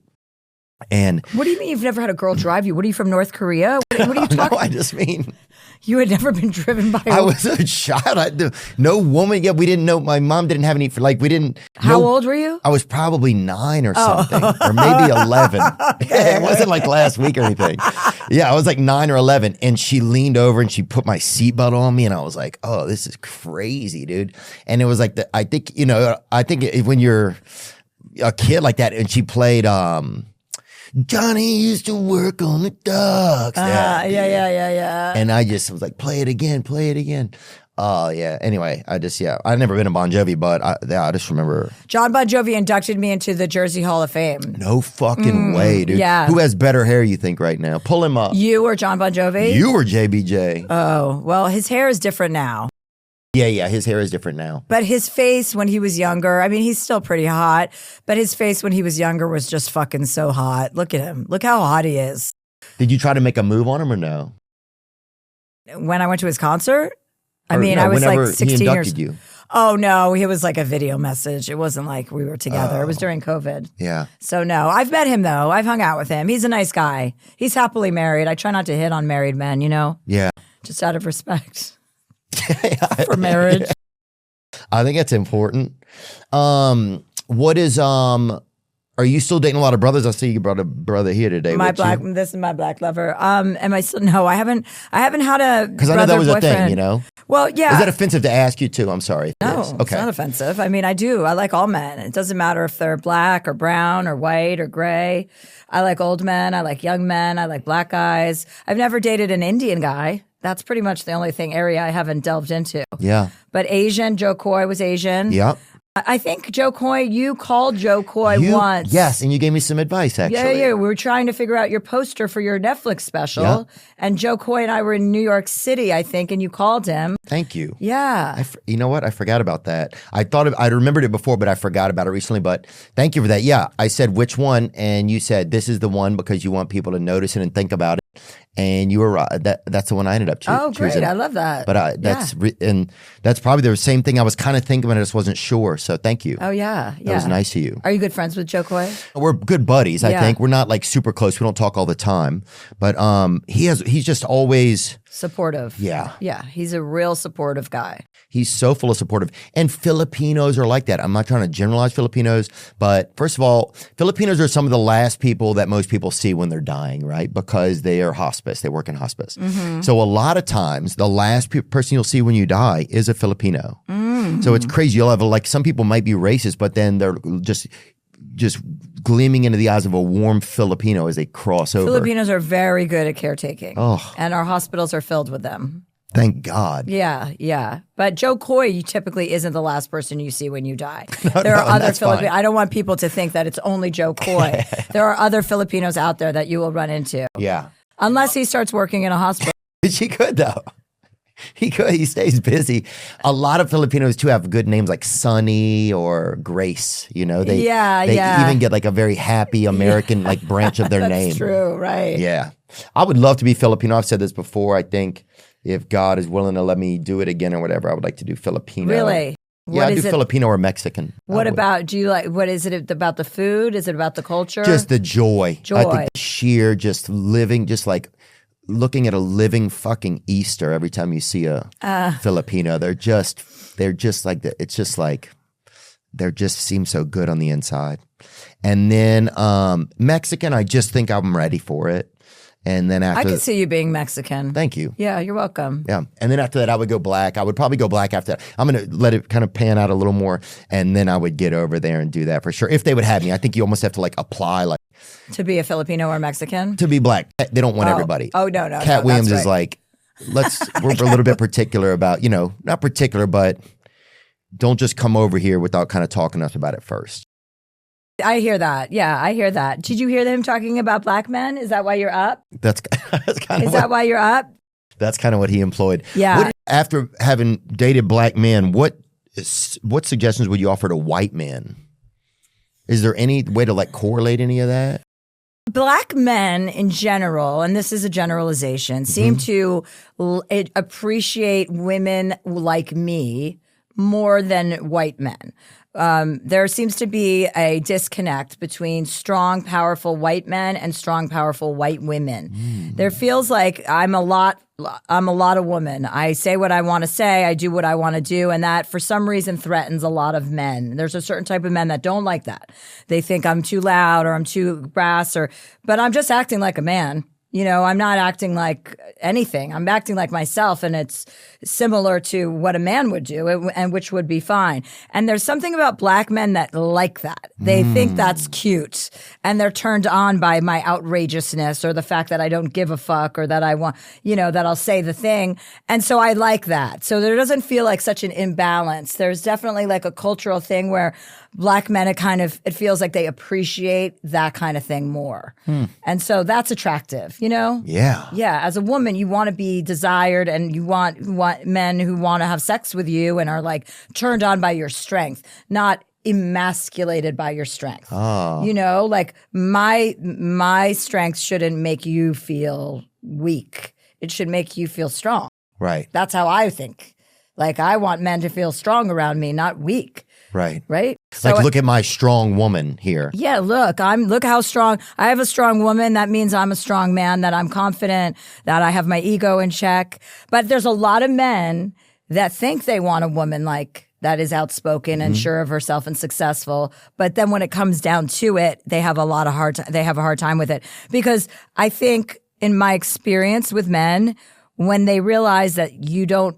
And what do you mean you've never had a girl drive you? What are you, from North Korea? What are you talking? No, I just mean you had never been driven by. I was a child. No woman. Yeah, we didn't know. My mom didn't have any. Like we didn't. How old were you? I was probably 9 or something, or maybe 11. It wasn't like last week or anything. Yeah, I was like 9 or 11, and she leaned over and she put my seatbelt on me, and I was like, "Oh, this is crazy, dude." And it was like I think when you're a kid like that, and she played. Johnny used to work on the docks. Yeah. And I just was like, play it again. Oh, yeah. Anyway, I've never been a Bon Jovi, but I just remember. John Bon Jovi inducted me into the Jersey Hall of Fame. No fucking way, dude. Yeah. Who has better hair, you think, right now? Pull him up. You or John Bon Jovi? You or JBJ. Oh, well, his hair is different now. Yeah, his hair is different now. But his face when he was younger, I mean, he's still pretty hot, but his face when he was younger was just fucking so hot. Look at him. Look how hot he is. Did you try to make a move on him or no? When I went to his concert? I No, was like whenever 16 he years inducted you. Oh, no, it was like a video message. It wasn't like we were together. It was during COVID. Yeah. So, no, I've met him, though. I've hung out with him. He's a nice guy. He's happily married. I try not to hit on married men, Yeah. just out of respect for marriage. I think that's important. What is are you still dating a lot of brothers? I see you brought a brother here today. This is my black lover. Am I still? No, I haven't had a because I know that was boyfriend. a thing. Well, yeah. Is that offensive to ask you too? I'm sorry. No, Yes. Okay. It's not offensive. I mean, I do. I like all men. It doesn't matter if they're black or brown or white or gray. I like old men. I like young men. I like black guys. I've never dated an Indian guy. That's pretty much the only area I haven't delved into. Yeah. But Asian, Joe Coy was Asian. Yep. I think Joe Coy, you called Joe Coy once. Yes, and you gave me some advice, actually. Yeah. We were trying to figure out your poster for your Netflix special. Yeah. And Joe Coy and I were in New York City, I think, and you called him. Thank you. Yeah. You know what? I forgot about that. I remembered it before, but I forgot about it recently. But thank you for that. Yeah, I said which one, and you said this is the one because you want people to notice it and think about it. And you were right. That's the one I ended up choosing. Oh, great. I love that. But that's probably the same thing I was kind of thinking, but I just wasn't sure. So thank you. Oh, yeah. That was nice of you. Are you good friends with Joe Coy? We're good buddies, I think. We're not like super close. We don't talk all the time. But he's just always supportive. Yeah. Yeah. He's a real supportive guy. He's so full of supportive. And Filipinos are like that. I'm not trying to generalize Filipinos, but first of all, Filipinos are some of the last people that most people see when they're dying, right? Because they are hospice. They work in hospice. Mm-hmm. So a lot of times, the last person you'll see when you die is a Filipino. Mm-hmm. So it's crazy. You'll have some people might be racist, but then they're just gleaming into the eyes of a warm Filipino as they cross over. Filipinos are very good at caretaking. Oh. And our hospitals are filled with them. Thank God. Yeah. But Joe Coy typically isn't the last person you see when you die. There are other Filipinos. I don't want people to think that it's only Joe Coy. There are other Filipinos out there that you will run into. Yeah. Unless he starts working in a hospital. He could, though. He could. He stays busy. A lot of Filipinos, too, have good names like Sunny or Grace. They even get like a very happy American branch of their name. That's true, right. Yeah. I would love to be Filipino. I've said this before. I think if God is willing to let me do it again or whatever, I would like to do Filipino. Really? Yeah, I do Filipino or Mexican. What is it about the food? Is it about the culture? Just the joy. Joy. I think the sheer just living, just like looking at a living fucking Easter every time you see a Filipino. They're just like that. It's just like, they just seem so good on the inside. And then Mexican, I just think I'm ready for it. And then after I can see you being Mexican. Thank you. Yeah, you're welcome. Yeah. And then after that, I would go black. I would probably go black after that. I'm going to let it kind of pan out a little more. And then I would get over there and do that for sure. If they would have me, I think you almost have to apply to be a Filipino or Mexican? To be black. They don't want everybody. Oh, no. Cat Williams is like, we're a little bit particular about, not particular, but don't just come over here without kind of talking to us about it first. I hear that. Yeah, I hear that. Did you hear them talking about black men? Is that why you're up? That's kind of. Is that why you're up? That's kind of what he employed. Yeah. After having dated black men, what suggestions would you offer to white men? Is there any way to like correlate any of that? Black men in general, and this is a generalization, seem to appreciate women like me more than white men. There seems to be a disconnect between strong, powerful white men and strong, powerful white women. There feels like I'm a lot of woman. I say what I want to say. I do what I want to do. And that for some reason threatens a lot of men. There's a certain type of men that don't like that. They think I'm too loud or I'm too brass but I'm just acting like a man. You know, I'm not acting like anything. I'm acting like myself, and it's similar to what a man would do, and which would be fine. And there's something about black men that like that. They think that's cute, and they're turned on by my outrageousness or the fact that I don't give a fuck or that I want, that I'll say the thing. And so I like that. So there doesn't feel like such an imbalance. There's definitely like a cultural thing where black men, it feels like they appreciate that kind of thing more. And so that's attractive, Yeah. Yeah. As a woman, you want to be desired, and you want men who want to have sex with you and are like turned on by your strength, not emasculated by your strength. Oh. Like my strength shouldn't make you feel weak. It should make you feel strong. Right. That's how I think. Like I want men to feel strong around me, not weak. Right. Right? Like, look at my strong woman here. Yeah, look how strong. I have a strong woman. That means I'm a strong man, that I'm confident, that I have my ego in check. But there's a lot of men that think they want a woman like that is outspoken and sure of herself and successful. But then when it comes down to it, they have a hard time with it. Because I think in my experience with men, when they realize that you don't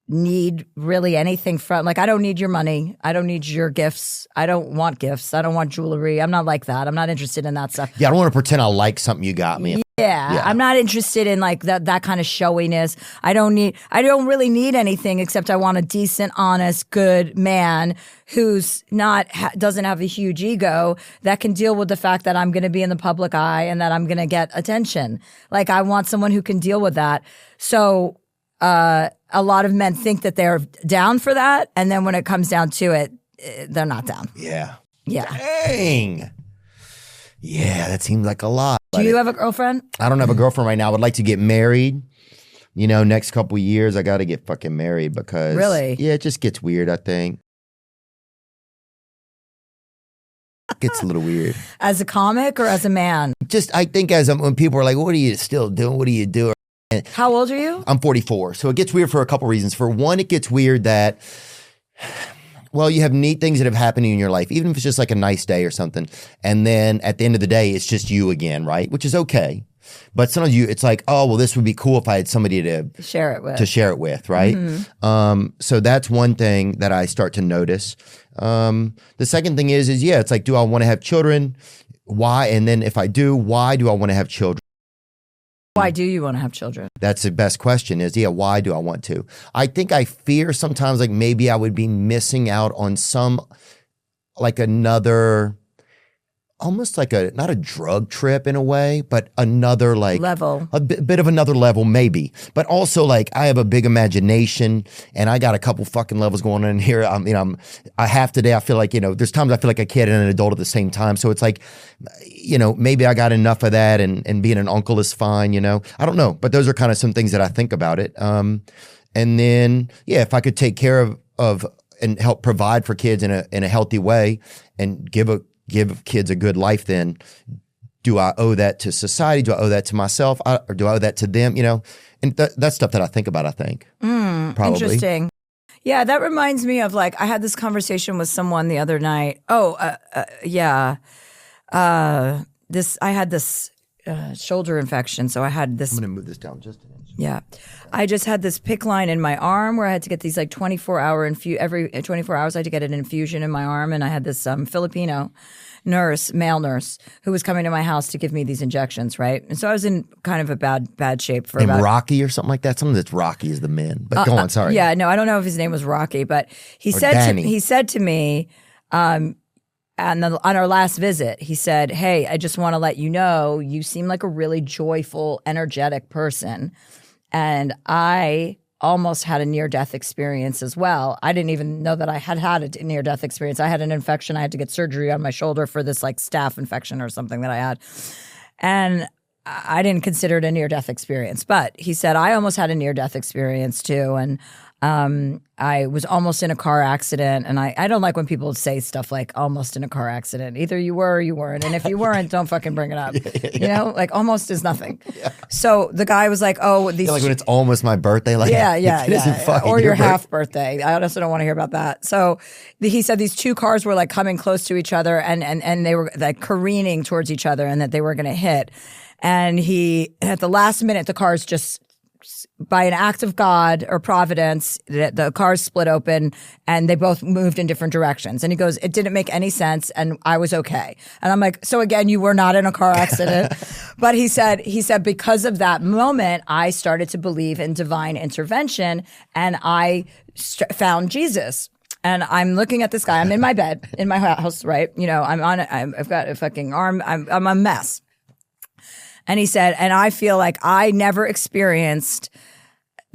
need really anything from, like, I don't need your money. I don't need your gifts. I don't want gifts. I don't want jewelry. I'm not like that. I'm not interested in that stuff. Yeah, I don't want to pretend I like something you got me. Yeah. I'm not interested in like that kind of showiness. I don't really need anything except I want a decent, honest, good man who's doesn't have a huge ego that can deal with the fact that I'm going to be in the public eye and that I'm going to get attention. Like I want someone who can deal with that. So, a lot of men think that they're down for that, and then when it comes down to it, they're not down. Yeah. Yeah. Dang. Yeah, that seems like a lot. Do you have a girlfriend? I don't have a girlfriend right now. I would like to get married. Next couple of years, I got to get fucking married because... Really? Yeah, it just gets weird, I think. It gets a little weird. As a comic or as a man? Just, I think when people are like, what are you still doing? What are you doing? How old are you? I'm 44. So it gets weird for a couple reasons. For one, it gets weird that, well, you have neat things that have happened in your life, even if it's just like a nice day or something. And then at the end of the day, it's just you again, right? Which is okay. But sometimes it's like, oh, well, this would be cool if I had somebody to share it with, right? So that's one thing that I start to notice. The second thing is yeah, it's like, do I want to have children? Why? And then if I do, why do I want to have children? Why do you want to have children? That's the best question is, why do I want to? I think I fear sometimes like maybe I would be missing out on some, like another, almost like not a drug trip in a way, but another like level, a bit of another level maybe. But also like I have a big imagination and I got a couple fucking levels going on in here. Half the day I feel like, there's times I feel like a kid and an adult at the same time. So it's like, maybe I got enough of that and being an uncle is fine, I don't know. But those are kind of some things that I think about it. And then, if I could take care of and help provide for kids in a healthy way and give kids a good life, then do I owe that to society? Do I owe that to myself? Or do I owe that to them? And that's stuff that I think about, I think. Probably. Interesting. Yeah, that reminds me of like, I had this conversation with someone the other night. I had this shoulder infection. So I had this. I'm going to move this down just an inch. Yeah. I just had this PICC line in my arm where I had to get these like 24-hour every 24 hours I had to get an infusion in my arm. And I had this Filipino male nurse, who was coming to my house to give me these injections, right? And so I was in kind of a bad shape for about... Rocky or something like that? Something that's Rocky is the men. But go on, sorry. Yeah, no, I don't know if his name was Rocky, but he said to me, on our last visit, he said, hey, I just want to let you know, you seem like a really joyful, energetic person. And I almost had a near-death experience as well. I didn't even know that I had a near-death experience. I had an infection. I had to get surgery on my shoulder for this like staph infection or something that I had. And I didn't consider it a near-death experience. But he said, I almost had a near-death experience too. And I was almost in a car accident. And I don't like when people say stuff like almost in a car accident. Either you were or you weren't. And if you weren't, don't fucking bring it up. You know, like almost is nothing. So the guy was like, oh, these. Like when it's almost my birthday. Like, yeah. It isn't fucking or your birthday. half birthday. I also don't want to hear about that. So he said these two cars were like coming close to each other and they were like careening towards each other and that they were going to hit. And at the last minute, the cars just, by an act of God or providence, the cars split open and they both moved in different directions. And he goes, it didn't make any sense and I was okay. And I'm like, so again, you were not in a car accident. But he said, because of that moment, I started to believe in divine intervention and I found Jesus. And I'm looking at this guy. I'm in my bed in my house, right? You know, I've got a fucking arm. I'm a mess. And he said, and I feel like I never experienced,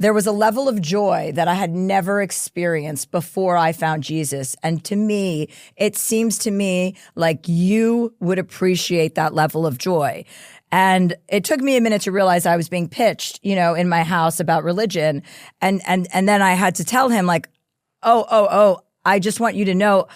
there was a level of joy that I had never experienced before I found Jesus. And to me, it seems to me like you would appreciate that level of joy. And it took me a minute to realize I was being pitched, you know, in my house about religion. And then I had to tell him like, oh, I just want you to know,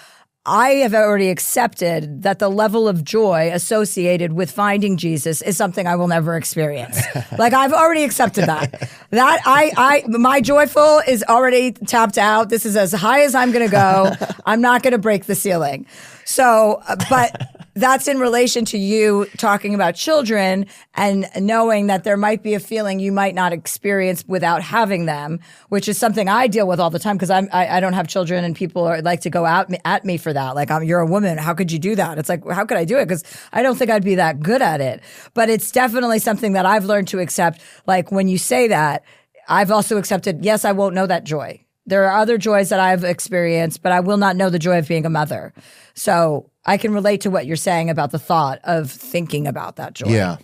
I have already accepted that the level of joy associated with finding Jesus is something I will never experience. Like I've already accepted that. My joyful is already tapped out. This is as high as I'm going to go. I'm not going to break the ceiling. So, but that's in relation to you talking about children and knowing that there might be a feeling you might not experience without having them, which is something I deal with all the time because I don't have children and people like to go at me for that. Like, you're a woman. How could you do that? It's like, how could I do it? Because I don't think I'd be that good at it. But it's definitely something that I've learned to accept. Like when you say that, I've also accepted, yes, I won't know that joy. There are other joys that I've experienced, but I will not know the joy of being a mother. So I can relate to what you're saying about the thought of thinking about that joy. Yeah.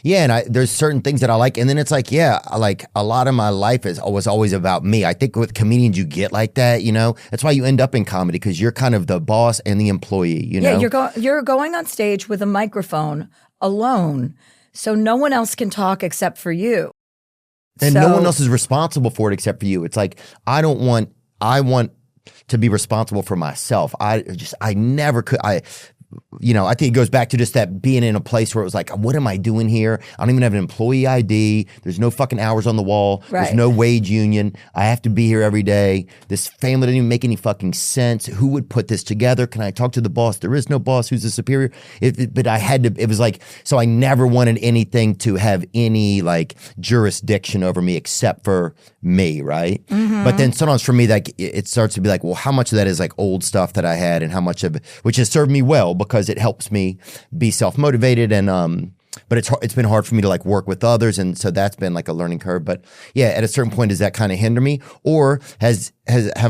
Yeah, and there's certain things that I like, and then it's like, yeah, like a lot of my life was always about me. I think with comedians you get like that, you know. That's why you end up in comedy because you're kind of the boss and the employee, you know. Yeah, you're going on stage with a microphone alone, so no one else can talk except for you. And no one else is responsible for it except for you. It's like I want to be responsible for myself. I never could. I think it goes back to just that being in a place where it was like, what am I doing here? I don't even have an employee ID. There's no fucking hours on the wall. Right. There's no wage union. I have to be here every day. This family didn't even make any fucking sense. Who would put this together? Can I talk to the boss? There is no boss who's the superior. But I had to, it was like, so I never wanted anything to have any like jurisdiction over me except for me, right? Mm-hmm. But then sometimes for me, like it starts to be like, well, how much of that is like old stuff that I had and how much of it, which has served me well because it helps me be self-motivated and but it's been hard for me to like work with others, and so that's been like a learning curve. But yeah, at a certain point, does that kind of hinder me, or have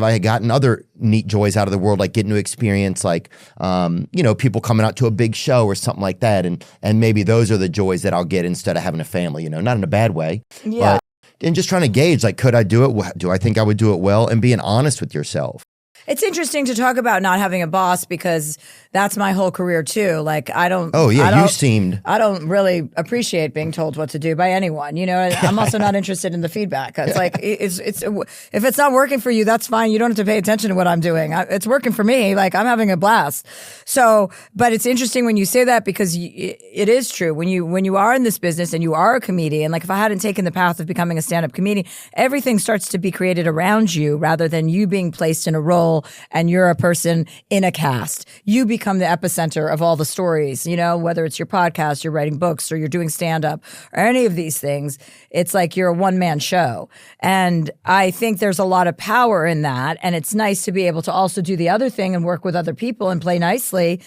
I gotten other neat joys out of the world, like getting to experience like people coming out to a big show or something like that, and maybe those are the joys that I'll get instead of having a family, not in a bad way, yeah. And just trying to gauge like, could I do it? Do I think I would do it well? And being honest with yourself. It's interesting to talk about not having a boss because that's my whole career too. Like I don't. Oh yeah, you seemed. I don't really appreciate being told what to do by anyone. I'm also not interested in the feedback. It's like it's if it's not working for you, that's fine. You don't have to pay attention to what I'm doing. It's working for me. Like I'm having a blast. So, but it's interesting when you say that because it is true. When you are in this business and you are a comedian, like if I hadn't taken the path of becoming a stand-up comedian, everything starts to be created around you rather than you being placed in a role and you're a person in a cast. You become the epicenter of all the stories, whether it's your podcast, you're writing books, or you're doing stand-up, or any of these things. It's like you're a one-man show. And I think there's a lot of power in that. And it's nice to be able to also do the other thing and work with other people and play nicely.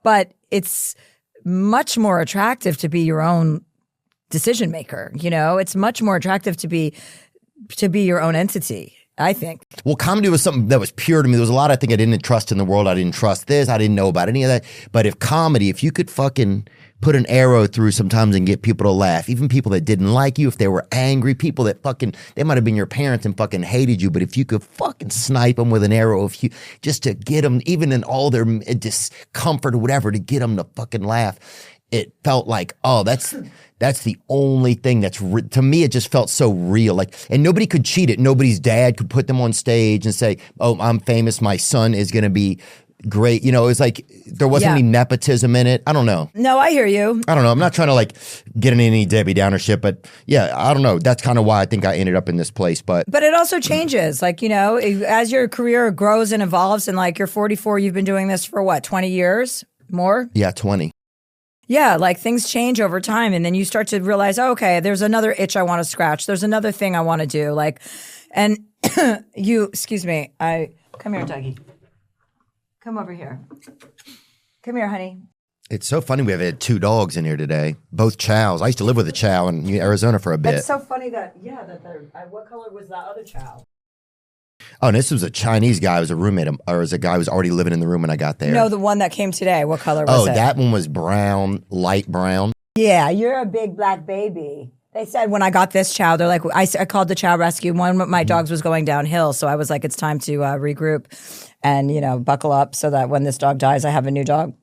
But it's much more attractive to be your own decision maker. It's much more attractive to be your own entity. I think. Well, comedy was something that was pure to me. There was a lot I think I didn't trust in the world. I didn't trust this. I didn't know about any of that. But if you could fucking put an arrow through sometimes and get people to laugh, even people that didn't like you, if they were angry, people that they might have been your parents and fucking hated you, but if you could fucking snipe them with an arrow, just to get them, even in all their discomfort or whatever, to get them to fucking laugh, it felt like, oh, that's the only thing to me, it just felt so real. Like, and nobody could cheat it. Nobody's dad could put them on stage and say, oh, I'm famous, my son is going to be great. It was like there wasn't any nepotism in it. I don't know. No, I hear you. I don't know. I'm not trying to like get in any Debbie Downer shit, but yeah, I don't know. That's kind of why I think I ended up in this place. But it also changes. Like, as your career grows and evolves, and like you're 44, you've been doing this for what, 20 years? More? Yeah, 20. Yeah, like things change over time, and then you start to realize, oh, okay, there's another itch I want to scratch. There's another thing I want to do. Like, and excuse me, come here, Dougie. Come over here. Come here, honey. It's so funny we have had 2 dogs in here today, both chows. I used to live with a chow in Arizona for a bit. It's so funny that they're, what color was that other chow? Oh, and this was a Chinese guy. It was a roommate, or was a guy who was already living in the room when I got there. No, the one that came today. What color was it? Oh, that one was brown, light brown. Yeah, you're a big black baby. They said when I got this chow, they're like, I called the chow rescue. One of my dogs was going downhill, so I was like, it's time to regroup and, buckle up so that when this dog dies, I have a new dog.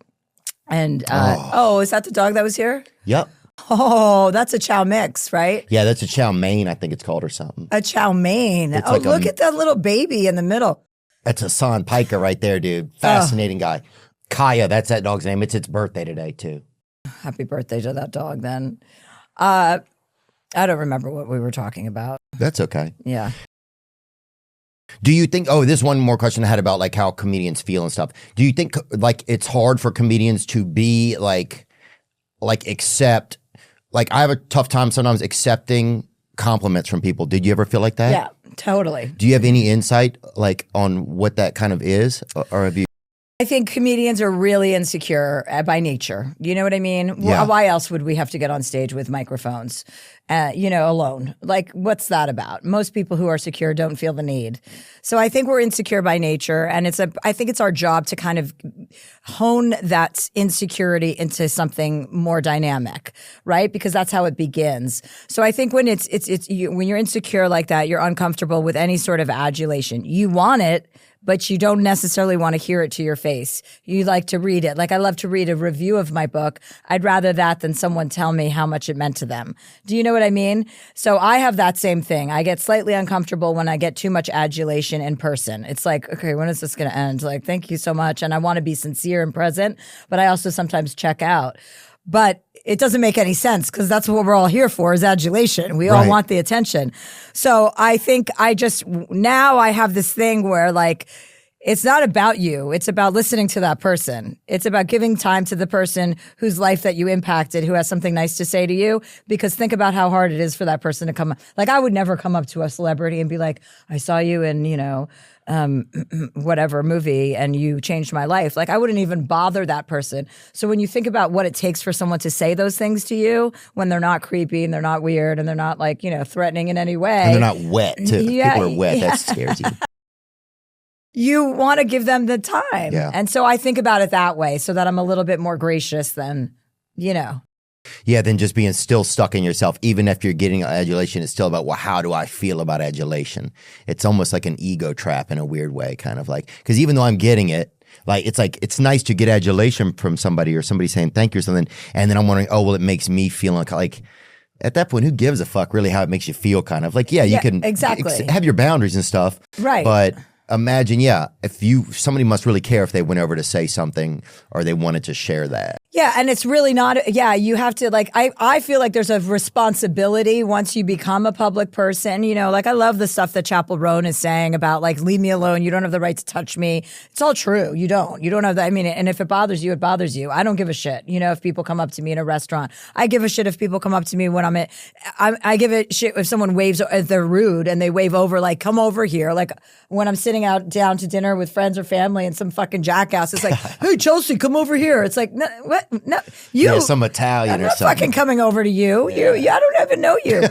And, is that the dog that was here? Yep. Oh, that's a chow mix, right? Yeah, that's a chow mein, I think it's called, or something. A chow mein. Look at that little baby in the middle. That's Hassan Piker right there, dude. Fascinating guy. Kaya, that's that dog's name. It's its birthday today, too. Happy birthday to that dog, then. I don't remember what we were talking about. That's okay. Yeah. Do you think, this one more question I had about like how comedians feel and stuff. Do you think like it's hard for comedians to be like accept, like I have a tough time sometimes accepting compliments from people. Did you ever feel like that? Yeah, totally. Do you have any insight like on what that kind of is, or have you? I think comedians are really insecure by nature. You know what I mean? Yeah. Why else would we have to get on stage with microphones, alone? Like, what's that about? Most people who are secure don't feel the need. So I think we're insecure by nature, and I think it's our job to kind of hone that insecurity into something more dynamic, right? Because that's how it begins. So I think when when you're insecure like that, you're uncomfortable with any sort of adulation. You want it, but you don't necessarily want to hear it to your face. You like to read it. Like, I love to read a review of my book. I'd rather that than someone tell me how much it meant to them. Do you know what I mean? So I have that same thing. I get slightly uncomfortable when I get too much adulation in person. It's like, okay, when is this going to end? Like, thank you so much. And I want to be sincere and present, but I also sometimes check out. But it doesn't make any sense because that's what we're all here for, is adulation. We all want the attention. So I think now I have this thing where like, it's not about you. It's about listening to that person. It's about giving time to the person whose life that you impacted, who has something nice to say to you. Because think about how hard it is for that person to come. Like, I would never come up to a celebrity and be like, I saw you in, whatever movie and you changed my life. Like, I wouldn't even bother that person. So when you think about what it takes for someone to say those things to you, when they're not creepy and they're not weird and they're not like, threatening in any way. And they're not wet too. Yeah, people are wet. yeah. That scares you. You want to give them the time. Yeah. And so I think about it that way so that I'm a little bit more gracious than, Yeah, than just being still stuck in yourself. Even if you're getting adulation, it's still about, well, how do I feel about adulation? It's almost like an ego trap in a weird way, kind of like, because even though I'm getting it, it's nice to get adulation from somebody or somebody saying thank you or something. And then I'm wondering, it makes me feel like at that point, who gives a fuck really how it makes you feel, kind of like, you can exactly have your boundaries and stuff. Right. But imagine, if somebody must really care if they went over to say something or they wanted to share that. Yeah, and it's really not, you have to, like, I feel like there's a responsibility once you become a public person, like I love the stuff that Chappell Roan is saying about, like, leave me alone, you don't have the right to touch me. It's all true, you don't have that, and if it bothers you, it bothers you. I don't give a shit, if people come up to me in a restaurant. I give a shit if people come up to me when I give a shit if someone waves, if they're rude and they wave over, like, come over here, like, when I'm sitting down to dinner with friends or family and some fucking jackass is like, hey, Chelsea, come over here. It's like, no, what? No, you. Yeah, some Italian I'm or not something. fucking coming over to you. I don't even know you.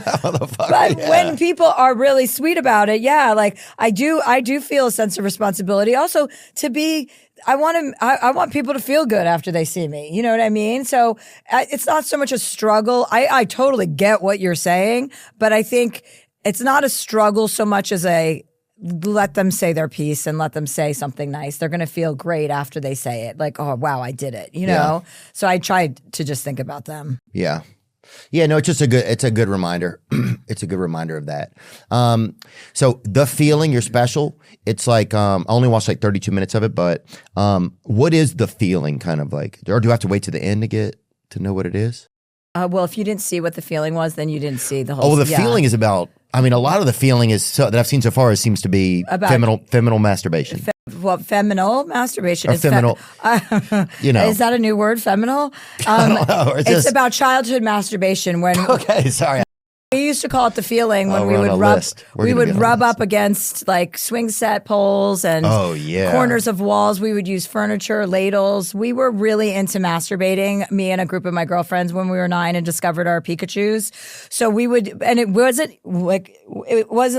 But when people are really sweet about it, yeah, like I do feel a sense of responsibility. Also, to be, I want people to feel good after they see me. You know what I mean? So it's not so much a struggle. I totally get what you're saying, but I think it's not a struggle so much as a let them say their piece and let them say something nice. They're going to feel great after they say it. Like, oh, wow, I did it, you know? So I tried to just think about them. Yeah. Yeah, no, it's a good reminder. It's a good reminder of that. So the feeling, you're special. It's like, I only watched like 32 minutes of it, but what is the feeling kind of like? Or do I have to wait to the end to get to know what it is? Well, if you didn't see what the feeling was, then you didn't see the whole. Oh, the feeling is about. I mean, a lot of the feeling that I've seen so far seems to be About feminine masturbation. Feminal masturbation. Or It's feminal, you know. Is that a new word, feminal? I don't know. It's about childhood masturbation. When Okay, sorry. we used to call it the feeling when we we're on would a rub, list. We're we gonna would be on a rub list. up against like swing set poles and Oh, yeah. corners of walls. We would use furniture, ladles. We were really into masturbating, me and a group of my girlfriends, when we were 9 and discovered our Pikachus. So we would, and it wasn't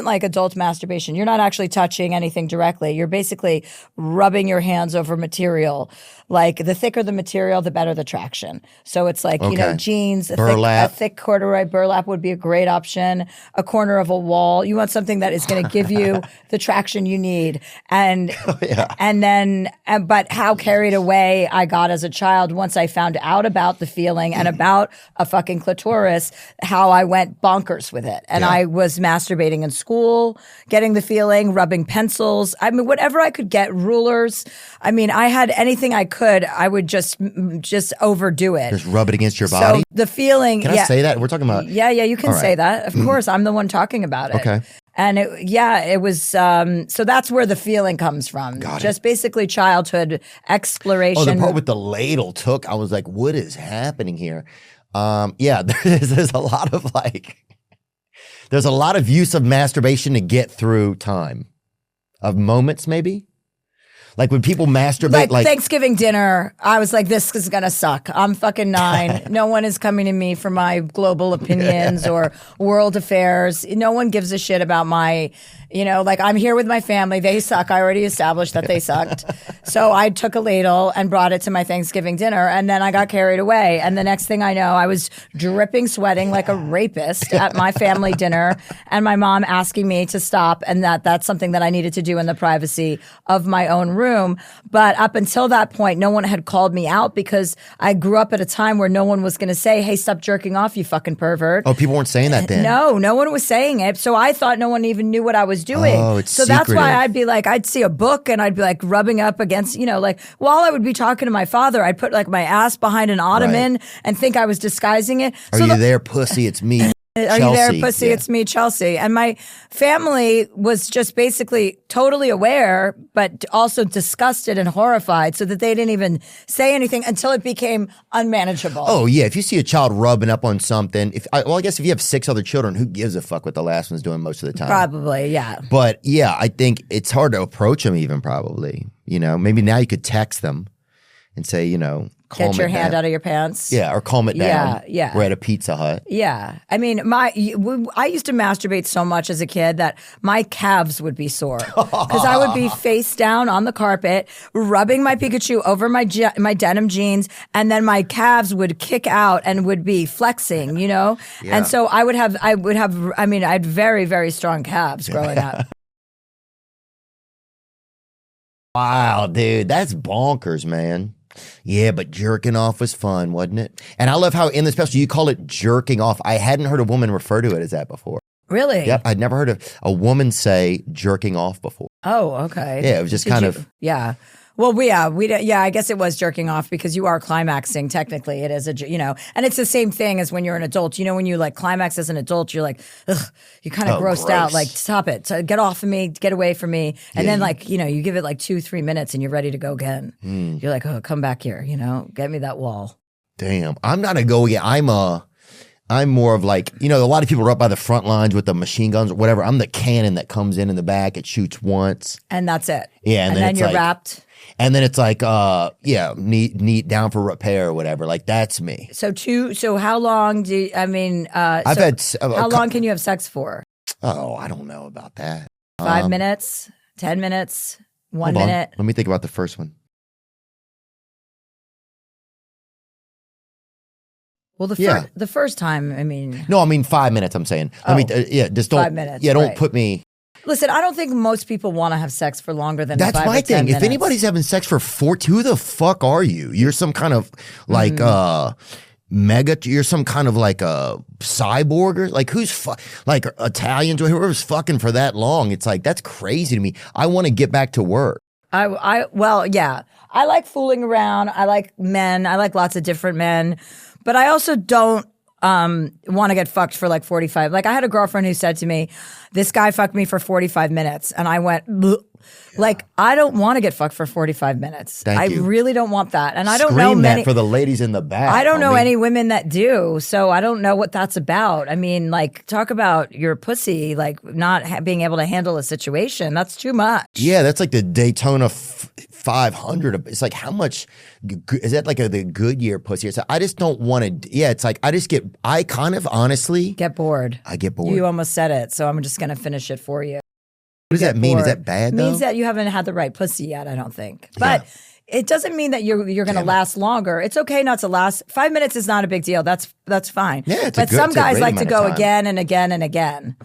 like adult masturbation. You're not actually touching anything directly. You're basically rubbing your hands over material. Like the thicker the material, the better the traction. So it's like, you know, Okay. jeans, a Burlap. thick corduroy burlap would be a great option. A corner of a wall. You want something that is going to give you the traction you need. And and then, but how carried away I got as a child once I found out about the feeling and about a fucking clitoris, how I went bonkers with it. And I was masturbating in school, getting the feeling, rubbing pencils. I mean, whatever I could get, rulers. I mean, I had anything I could, I would just overdo it. Just rub it against your body. So the feeling, Can I say that? We're talking about. yeah, you can All right. say that. Of course, I'm the one talking about it. Okay. And it was, so that's where the feeling comes from. Got it. Just basically childhood exploration. Oh, the part with the ladle I was like, what is happening here? Yeah, there's a lot of there's a lot of use of masturbation to get through time, of moments maybe. Like when people masturbate, like Thanksgiving dinner, I was like, this is going to suck. I'm fucking 9. No one is coming to me for my global opinions or world affairs. No one gives a shit about my, you know, like I'm here with my family. They suck. I already established that they sucked. So I took a ladle and brought it to my Thanksgiving dinner, and then I got carried away. And the next thing I know, I was dripping, sweating like a rapist at my family dinner, and my mom asking me to stop, and that's something that I needed to do in the privacy of my own room. But up until that point, no one had called me out because I grew up at a time where no one was going to say, hey, stop jerking off, you fucking pervert. Oh, people weren't saying that then. No one was saying it. So I thought no one even knew what I was doing. Oh, it's so that's why secretive. I'd be like, I'd see a book and I'd be like rubbing up against, you know, like while I would be talking to my father, I'd put like my ass behind an ottoman and think I was disguising it. Are you there, pussy? It's me. Are you there, Chelsea. pussy? Yeah. It's me, Chelsea. And my family was just basically totally aware, but also disgusted and horrified, so that they didn't even say anything until it became unmanageable. Oh yeah, if you see a child rubbing up on something, I guess if you have 6 other children, who gives a fuck what the last one's doing most of the time? Probably, yeah. But yeah, I think it's hard to approach them even probably. You know, maybe now you could text them and say, you know, calm Get your it hand down. out of your pants. Yeah, or calm it down. Yeah. We're at a Pizza Hut. Yeah. I mean, I used to masturbate so much as a kid that my calves would be sore because I would be face down on the carpet, rubbing my Pikachu over my denim jeans, and then my calves would kick out and would be flexing, you know? Yeah. And so I had very, very strong calves growing up. Wow, dude, that's bonkers, man. Yeah, but jerking off was fun, wasn't it? And I love how in the special you call it jerking off. I hadn't heard a woman refer to it as that before. Really? Yep, I'd never heard of a woman say jerking off before. Oh, okay. Yeah, it was just Yeah. Well, I guess it was jerking off because you are climaxing. Technically, it is and it's the same thing as when you're an adult. You know, when you like climax as an adult, you're like, ugh, you're kind of grossed out. gross. Like, stop it, so get off of me, get away from me. And then like, you know, you give it like 2-3 minutes and you're ready to go again. You're like, oh, come back here, you know, get me that wall. Damn, I'm not a go again. I'm more of like, a lot of people are up by the front lines with the machine guns or whatever. I'm the cannon that comes in the back. It shoots once. And that's it. Yeah. And then it's you're like, wrapped. And then it's like, neat down for repair or whatever. Like that's me. So how long how long can you have sex for? Oh, I don't know about that. 5 minutes, 10 minutes, 1 hold on. minute. Let me think about the first one. Well, the first time, No, I mean 5 minutes. I'm saying. Just don't. 5 minutes. Yeah, don't right. put me. Listen, I don't think most people want to have sex for longer than 5 That's or my 10 thing. minutes. If anybody's having sex for 40, who the fuck are you? You're some kind of like you're some kind of like a cyborg or like like Italians or whoever's fucking for that long. It's like that's crazy to me. I want to get back to work. Yeah. I like fooling around. I like men. I like lots of different men. But I also don't want to get fucked for like 45. Like I had a girlfriend who said to me, this guy fucked me for 45 minutes. And I went, bleh. Like, I don't want to get fucked for 45 minutes. Thank you. Really don't want that. And I don't Scream know many. that for the ladies in the back. I don't know any women that do. So I don't know what that's about. I mean, like, talk about your pussy, like not being able to handle a situation. That's too much. Yeah, that's like the Daytona 500. It's like how much is that like the Goodyear pussy? It's like, I just don't want to. Yeah, it's like I kind of honestly get bored. I get bored. You almost said it. So I'm just going to finish it for you. What does that mean? Is that bad? It means that you haven't had the right pussy yet, I don't think. But it doesn't mean that you're going to last longer. It's okay not to last. 5 minutes is not a big deal. That's fine. Yeah, but some guys like to go again and again and again.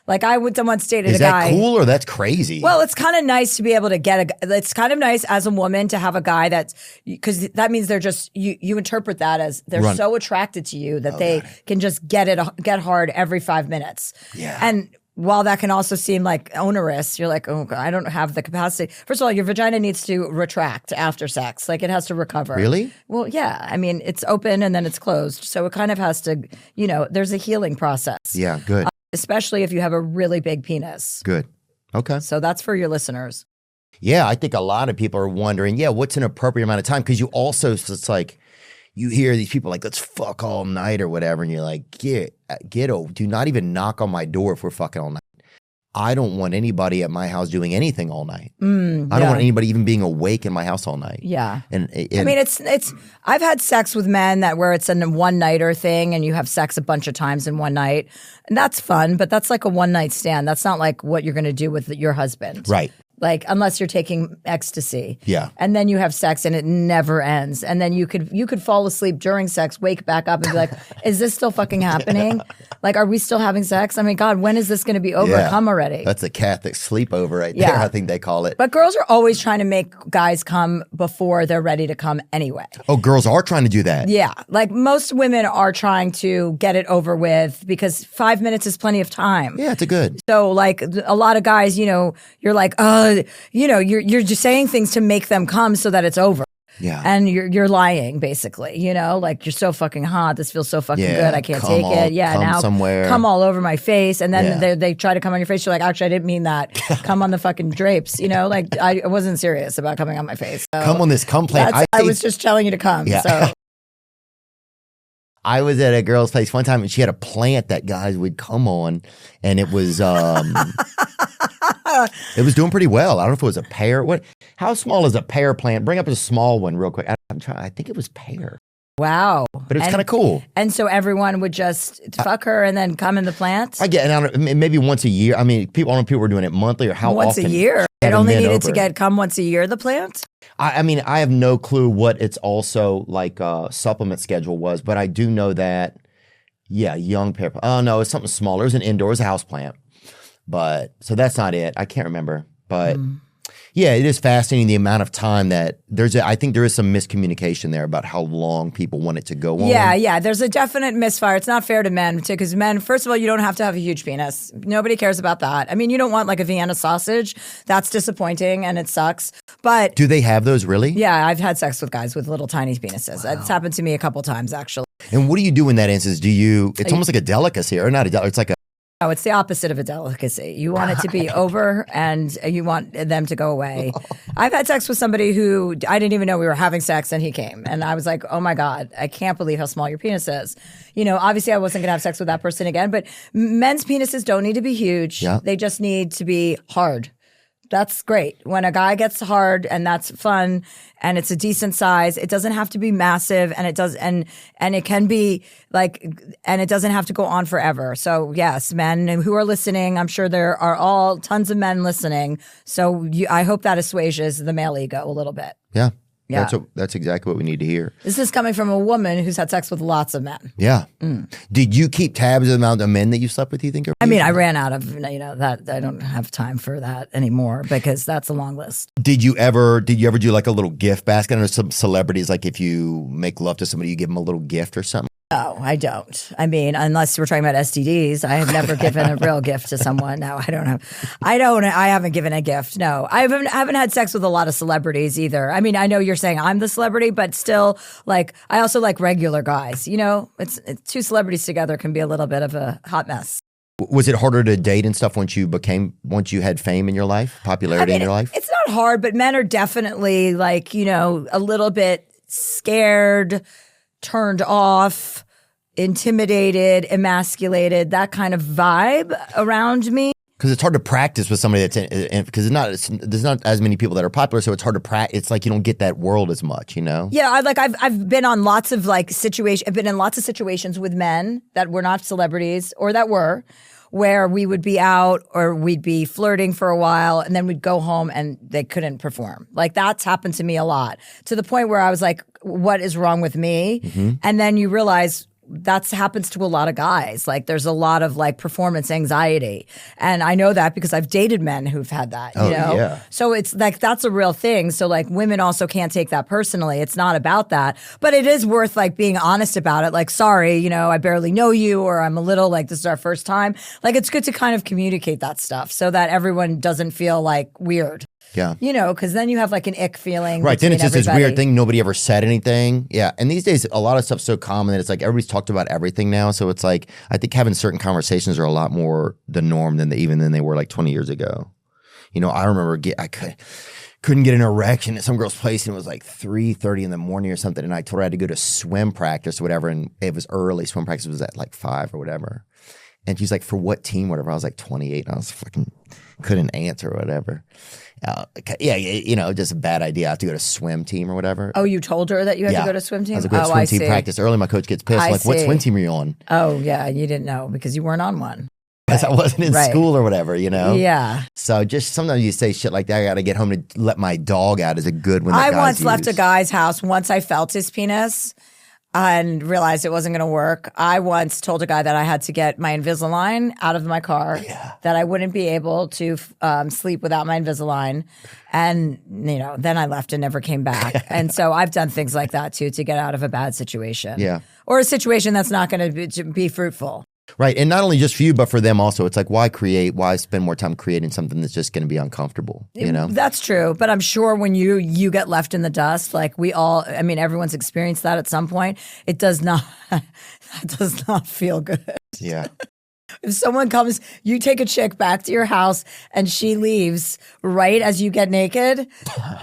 Like I once dated a guy. Is that cool or that's crazy? Well, it's kind of nice to be able to it's kind of nice as a woman to have a guy because that means they're just, you interpret that as they're so attracted to you that they can just get hard every 5 minutes. Yeah. And while that can also seem like onerous, you're like, oh, God, I don't have the capacity. First of all, your vagina needs to retract after sex. Like it has to recover. Really? Well, yeah. I mean, it's open and then it's closed. So it kind of has to, there's a healing process. Yeah, good. Especially if you have a really big penis. Good. Okay. So that's for your listeners. Yeah, I think a lot of people are wondering, what's an appropriate amount of time? Because you also, it's like, you hear these people like, let's fuck all night or whatever. And you're like, do not even knock on my door if we're fucking all night. I don't want anybody at my house doing anything all night. I don't want anybody even being awake in my house all night. Yeah. And I mean, I've had sex with men where it's a one-nighter thing and you have sex a bunch of times in one night. And that's fun, but that's like a one-night stand. That's not like what you're going to do with your husband. Right. Like unless you're taking ecstasy. Yeah. And then you have sex and it never ends. And then you could fall asleep during sex, wake back up and be like, is this still fucking happening? Like, are we still having sex? I mean, God, when is this going to be over? Yeah. Come already. That's a Catholic sleepover right there, I think they call it. But girls are always trying to make guys come before they're ready to come anyway. Oh, girls are trying to do that. Yeah. Like most women are trying to get it over with because 5 minutes is plenty of time. Yeah, it's a good. So like a lot of guys, you're like, you're just saying things to make them come so that it's over. Yeah. And you're lying, basically, like you're so fucking hot. This feels so fucking good. I can't take it. Yeah. Now somewhere. come all over my face. And then they try to come on your face. You're like, actually, I didn't mean that. Come on the fucking drapes. Like I wasn't serious about coming on my face. So come on this cum plant. I was just telling you to come. Yeah. So. I was at a girl's place one time and she had a plant that guys would come on and it was it was doing pretty well. I don't know if it was a pear. How small is a pear plant? Bring up a small one real quick. I think it was pear. Wow. But it's kind of cool. And so everyone would just fuck her and then come in the plant? I get it. Maybe once a year. I mean, I don't know if people were doing it monthly or how often. Once a year? It only needed to get come once a year, the plant? I mean, I have no clue what its also like supplement schedule was, but I do know that, young pear. Oh, no, it's something smaller. It was an indoor, it was a house plant. But, so that's not it. I can't remember. But, yeah, it is fascinating the amount of time that I think there is some miscommunication there about how long people want it to go on. Yeah. There's a definite misfire. It's not fair to men too, because men, first of all, you don't have to have a huge penis. Nobody cares about that. I mean, you don't want like a Vienna sausage. That's disappointing and it sucks. But do they have those really? Yeah, I've had sex with guys with little tiny penises. Wow. It's happened to me a couple times actually. And what do you do in that instance? It's almost like a delicacy or not a delicacy. It's like No, it's the opposite of a delicacy. You want it to be over and you want them to go away. I've had sex with somebody who I didn't even know we were having sex and he came. And I was like, oh my God, I can't believe how small your penis is. You know, obviously I wasn't going to have sex with that person again, but men's penises don't need to be huge. Yeah. They just need to be hard. That's great. When a guy gets hard and that's fun and it's a decent size, it doesn't have to be massive and it can be like, and it doesn't have to go on forever. So yes, men who are listening, I'm sure there are all tons of men listening. So I hope that assuages the male ego a little bit. Yeah. Yeah. That's exactly what we need to hear. This is coming from a woman who's had sex with lots of men. Yeah. Did you keep tabs of the amount of men that you slept with, you think? I mean, I ran out of, that I don't have time for that anymore because that's a long list. Did you ever do like a little gift basket? I know some celebrities, like if you make love to somebody, you give them a little gift or something. No, I don't. I mean, unless we're talking about STDs, I have never given a real gift to someone. No, I haven't given a gift. No, I haven't had sex with a lot of celebrities either. I mean, I know you're saying I'm the celebrity, but still, like, I also like regular guys. You know, it's two celebrities together can be a little bit of a hot mess. Was it harder to date and stuff once you had fame in your life, popularity in your life? It's not hard, but men are definitely like, a little bit scared, turned off, intimidated, emasculated, that kind of vibe around me. Because it's hard to practice with somebody because there's not as many people that are popular, so it's hard to practice. It's like you don't get that world as much, Yeah, I've been on lots of situations. I've been in lots of situations with men that were not celebrities or that were, where we would be out or we'd be flirting for a while and then we'd go home and they couldn't perform. Like that's happened to me a lot, to the point where I was like, what is wrong with me? Mm-hmm. And then you realize that happens to a lot of guys. Like there's a lot of performance anxiety. And I know that because I've dated men who've had that, Yeah. So it's like, that's a real thing. So women also can't take that personally. It's not about that, but it is worth being honest about it. Like, sorry, I barely know you, or I'm a little this is our first time. It's good to kind of communicate that stuff so that everyone doesn't feel weird. Yeah. Because then you have an ick feeling. Right. Then it's just everybody. this weird thing. Nobody ever said anything. Yeah. And these days, a lot of stuff's so common that it's everybody's talked about everything now. So it's I think having certain conversations are a lot more the norm than they were 20 years ago. I remember I couldn't get an erection at some girl's place and it was 3:30 in the morning or something. And I told her I had to go to swim practice or whatever. And it was early. Swim practice was at 5 or whatever. And she's like, for what team, whatever. I was 28 and I was couldn't answer or whatever. Just a bad idea. I have to go to swim team or whatever. Oh, you told her that you had to go to swim team? I was go to swim team practice early. My coach gets pissed. What swim team are you on? Oh, yeah. You didn't know because you weren't on one. Because I wasn't in school or whatever, Yeah. So just sometimes you say shit like that. I got to get home to let my dog out is a good one. I once left a guy's house. Once I felt his penis and realized it wasn't going to work. I once told a guy that I had to get my Invisalign out of my car, that I wouldn't be able to sleep without my Invisalign. And, then I left and never came back. And so I've done things like that too, to get out of a bad situation. Yeah. Or a situation that's not going to be fruitful. Right. And not only just for you, but for them also. It's why spend more time creating something that's just going to be uncomfortable, That's true. But I'm sure when you get left in the dust, everyone's experienced that at some point. It does not feel good. Yeah. If someone comes, you take a chick back to your house and she leaves right as you get naked,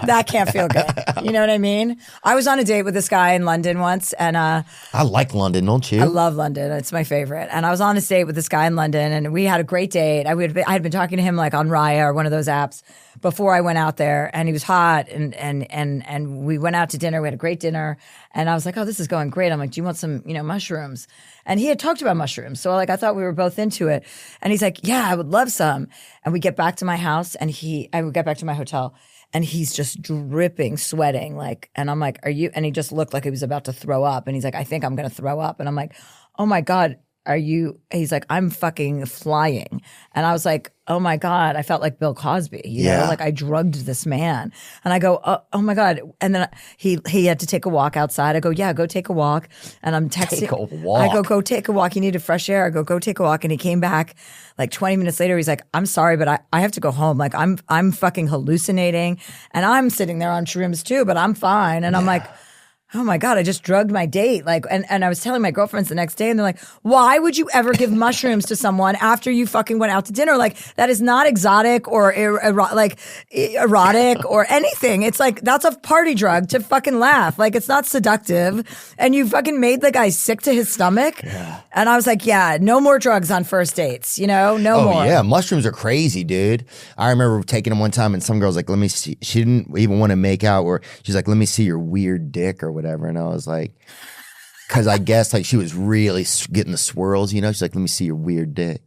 that can't feel good. You know what I mean? I was on a date with this guy in London once and I like London, don't you? I love London. It's my favorite. And I was on a date with this guy in London and we had a great date. I had been talking to him on Raya or one of those apps before I went out there, and he was hot and we went out to dinner. We had a great dinner and I was like, oh, this is going great. I'm like, do you want some, mushrooms? And he had talked about mushrooms. So I thought we were both into it. And he's like, yeah, I would love some. And we get back to my house and I would get back to my hotel and he's just dripping, sweating. And I'm like, are you? And he just looked like he was about to throw up. And he's like, I think I'm going to throw up. And I'm like, oh my God, are you? He's like, I'm fucking flying. And I was like, oh my God, I felt like Bill Cosby, you know, I drugged this man. And I go, oh my God. And then he had to take a walk outside. I go, yeah, go take a walk. And I'm texting. Take a walk. I go take a walk. You needed fresh air. I go take a walk. And he came back 20 minutes later. He's like, I'm sorry, but I have to go home. I'm fucking hallucinating. And I'm sitting there on shrooms too, but I'm fine. And I'm like, oh my God, I just drugged my date. Like, and I was telling my girlfriends the next day and they're like, why would you ever give mushrooms to someone after you fucking went out to dinner? Like, that is not exotic or erotic or anything. It's like, that's a party drug to fucking laugh. Like, it's not seductive. And you fucking made the guy sick to his stomach. Yeah. And I was like, yeah, no more drugs on first dates, no more. Oh yeah, mushrooms are crazy, dude. I remember taking them one time and some girl's like, let me see. She didn't even want to make out, or she's like, let me see your weird dick or whatever. And I was like, because I guess like she was really getting the swirls, She's like, let me see your weird dick.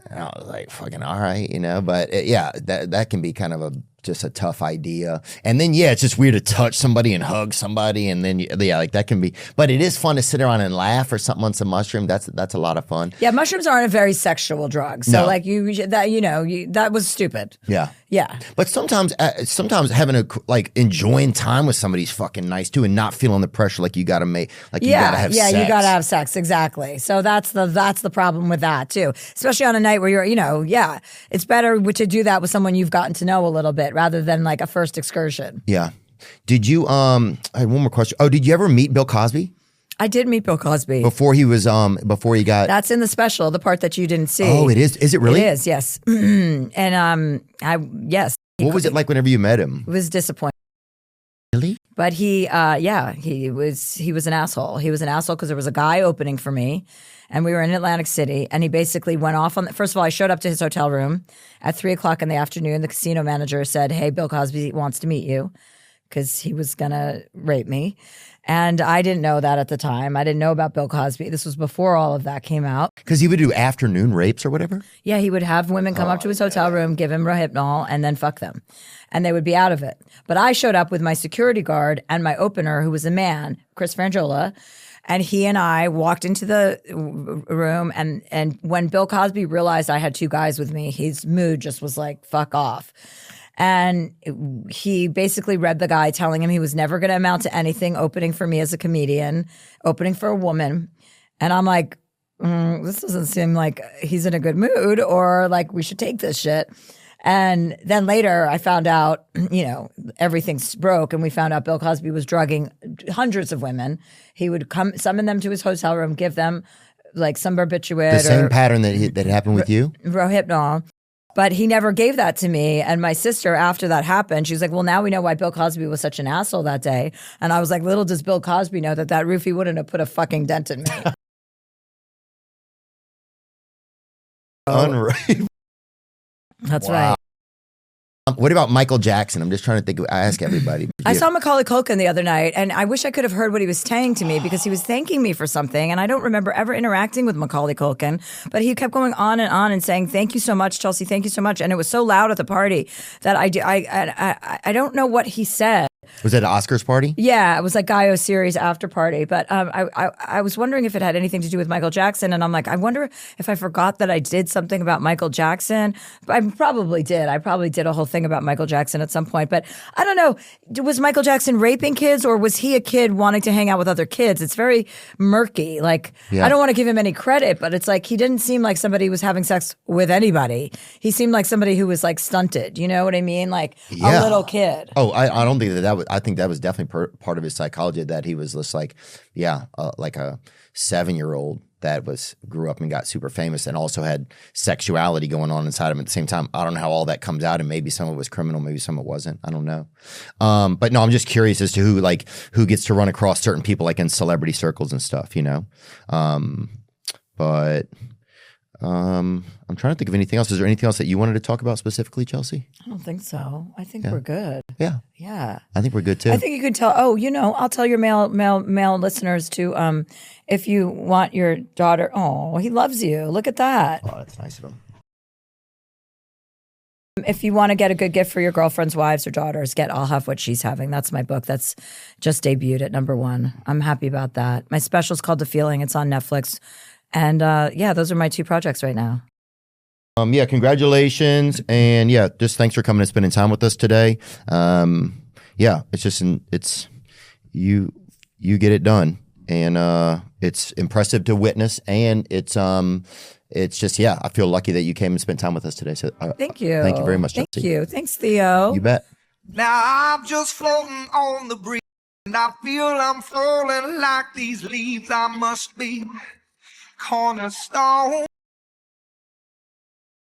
And I was like, fucking all right, But that can be kind of just a tough idea. And then it's just weird to touch somebody and hug somebody, and then like that can be. But it is fun to sit around and laugh or something on some mushroom. That's a lot of fun. Yeah, mushrooms aren't a very sexual drug. So like that was stupid. Yeah. Yeah. But sometimes having enjoying time with somebody's fucking nice too, and not feeling the pressure like you got to make you got to have sex. Yeah, you got to have sex, exactly. So that's the problem with that too, especially on a night where you're it's better to do that with someone you've gotten to know a little bit rather than like a first excursion. Yeah. Did you I had one more question. Oh, did you ever meet Bill Cosby? I did meet Bill Cosby before he got. That's in the special, the part that you didn't see. Oh, it is. Is it really? It is. Yes. And yes. What was it like whenever you met him? It was disappointing. Really? But he was an asshole. He was an asshole because there was a guy opening for me, and we were in Atlantic City, and he basically went off on first of all, I showed up to his hotel room at 3:00 in the afternoon. The casino manager said, "Hey, Bill Cosby wants to meet you," because he was gonna rape me. And I didn't know that at the time. I didn't know about Bill Cosby. This was before all of that came out. Because he would do afternoon rapes or whatever? Yeah, he would have women come up to his hotel room, give him Rohypnol, and then fuck them. And they would be out of it. But I showed up with my security guard and my opener, who was a man, Chris Frangiola, and he and I walked into the room. And when Bill Cosby realized I had two guys with me, his mood just was like, fuck off. And he basically read the guy telling him he was never going to amount to anything, opening for me as a comedian, opening for a woman. And I'm like, this doesn't seem like he's in a good mood, or like we should take this shit. And then later I found out, everything's broke, and we found out Bill Cosby was drugging hundreds of women. He would summon them to his hotel room, give them like some barbiturate. The same pattern that happened with you? Rohypnol. But he never gave that to me. And my sister, after that happened, she was like, well, now we know why Bill Cosby was such an asshole that day. And I was like, little does Bill Cosby know that roofie wouldn't have put a fucking dent in me. Unreal. That's right. What about Michael Jackson? I'm just trying to think. I ask everybody. I saw Macaulay Culkin the other night, and I wish I could have heard what he was saying to me, because he was thanking me for something, and I don't remember ever interacting with Macaulay Culkin, but he kept going on and saying, thank you so much, Chelsea, thank you so much. And it was so loud at the party that I don't know what he said. Was it an Oscars party? Yeah, it was like Guy Series after party. But I was wondering if it had anything to do with Michael Jackson. And I'm like, I wonder if I forgot that I did something about Michael Jackson. I probably did. I probably did a whole thing about Michael Jackson at some point. But I don't know. Was Michael Jackson raping kids, or was he a kid wanting to hang out with other kids? It's very murky. Like, yeah. I don't want to give him any credit, but it's like he didn't seem like somebody who was having sex with anybody. He seemed like somebody who was like stunted. You know what I mean? Like a little kid. Oh, I don't think that was. I think that was definitely part of his psychology, that he was just like, like a 7-year-old that grew up and got super famous, and also had sexuality going on inside him at the same time. I don't know how all that comes out, and maybe some of it was criminal, maybe some of it wasn't. I don't know. But no, I'm just curious as to who gets to run across certain people, like in celebrity circles and stuff, But I'm trying to think of anything else. Is there anything else that you wanted to talk about specifically, Chelsea? I don't think so. I think we're good. Yeah. Yeah. I think we're good too. I think you could tell, I'll tell your male listeners to, if you want your daughter, he loves you. Look at that. Oh, that's nice of him. If you want to get a good gift for your girlfriend's wives or daughters, I'll Have What She's Having. That's my book. That's just debuted at #1. I'm happy about that. My special's called The Feeling. It's on Netflix. And those are my 2 projects right now. Congratulations. And just thanks for coming and spending time with us today. It's just, you get it done. And it's impressive to witness. And it's just, I feel lucky that you came and spent time with us today. So thank you. Thank you very much, Chelsea. Thank you. Thanks, Theo. You bet. Now I'm just floating on the breeze. And I feel I'm falling like these leaves. I must be cornerstone.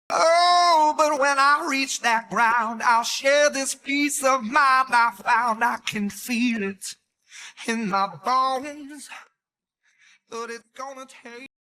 Oh, but when I reach that ground, I'll share this peace of mind I found. I can feel it in my bones, but it's gonna take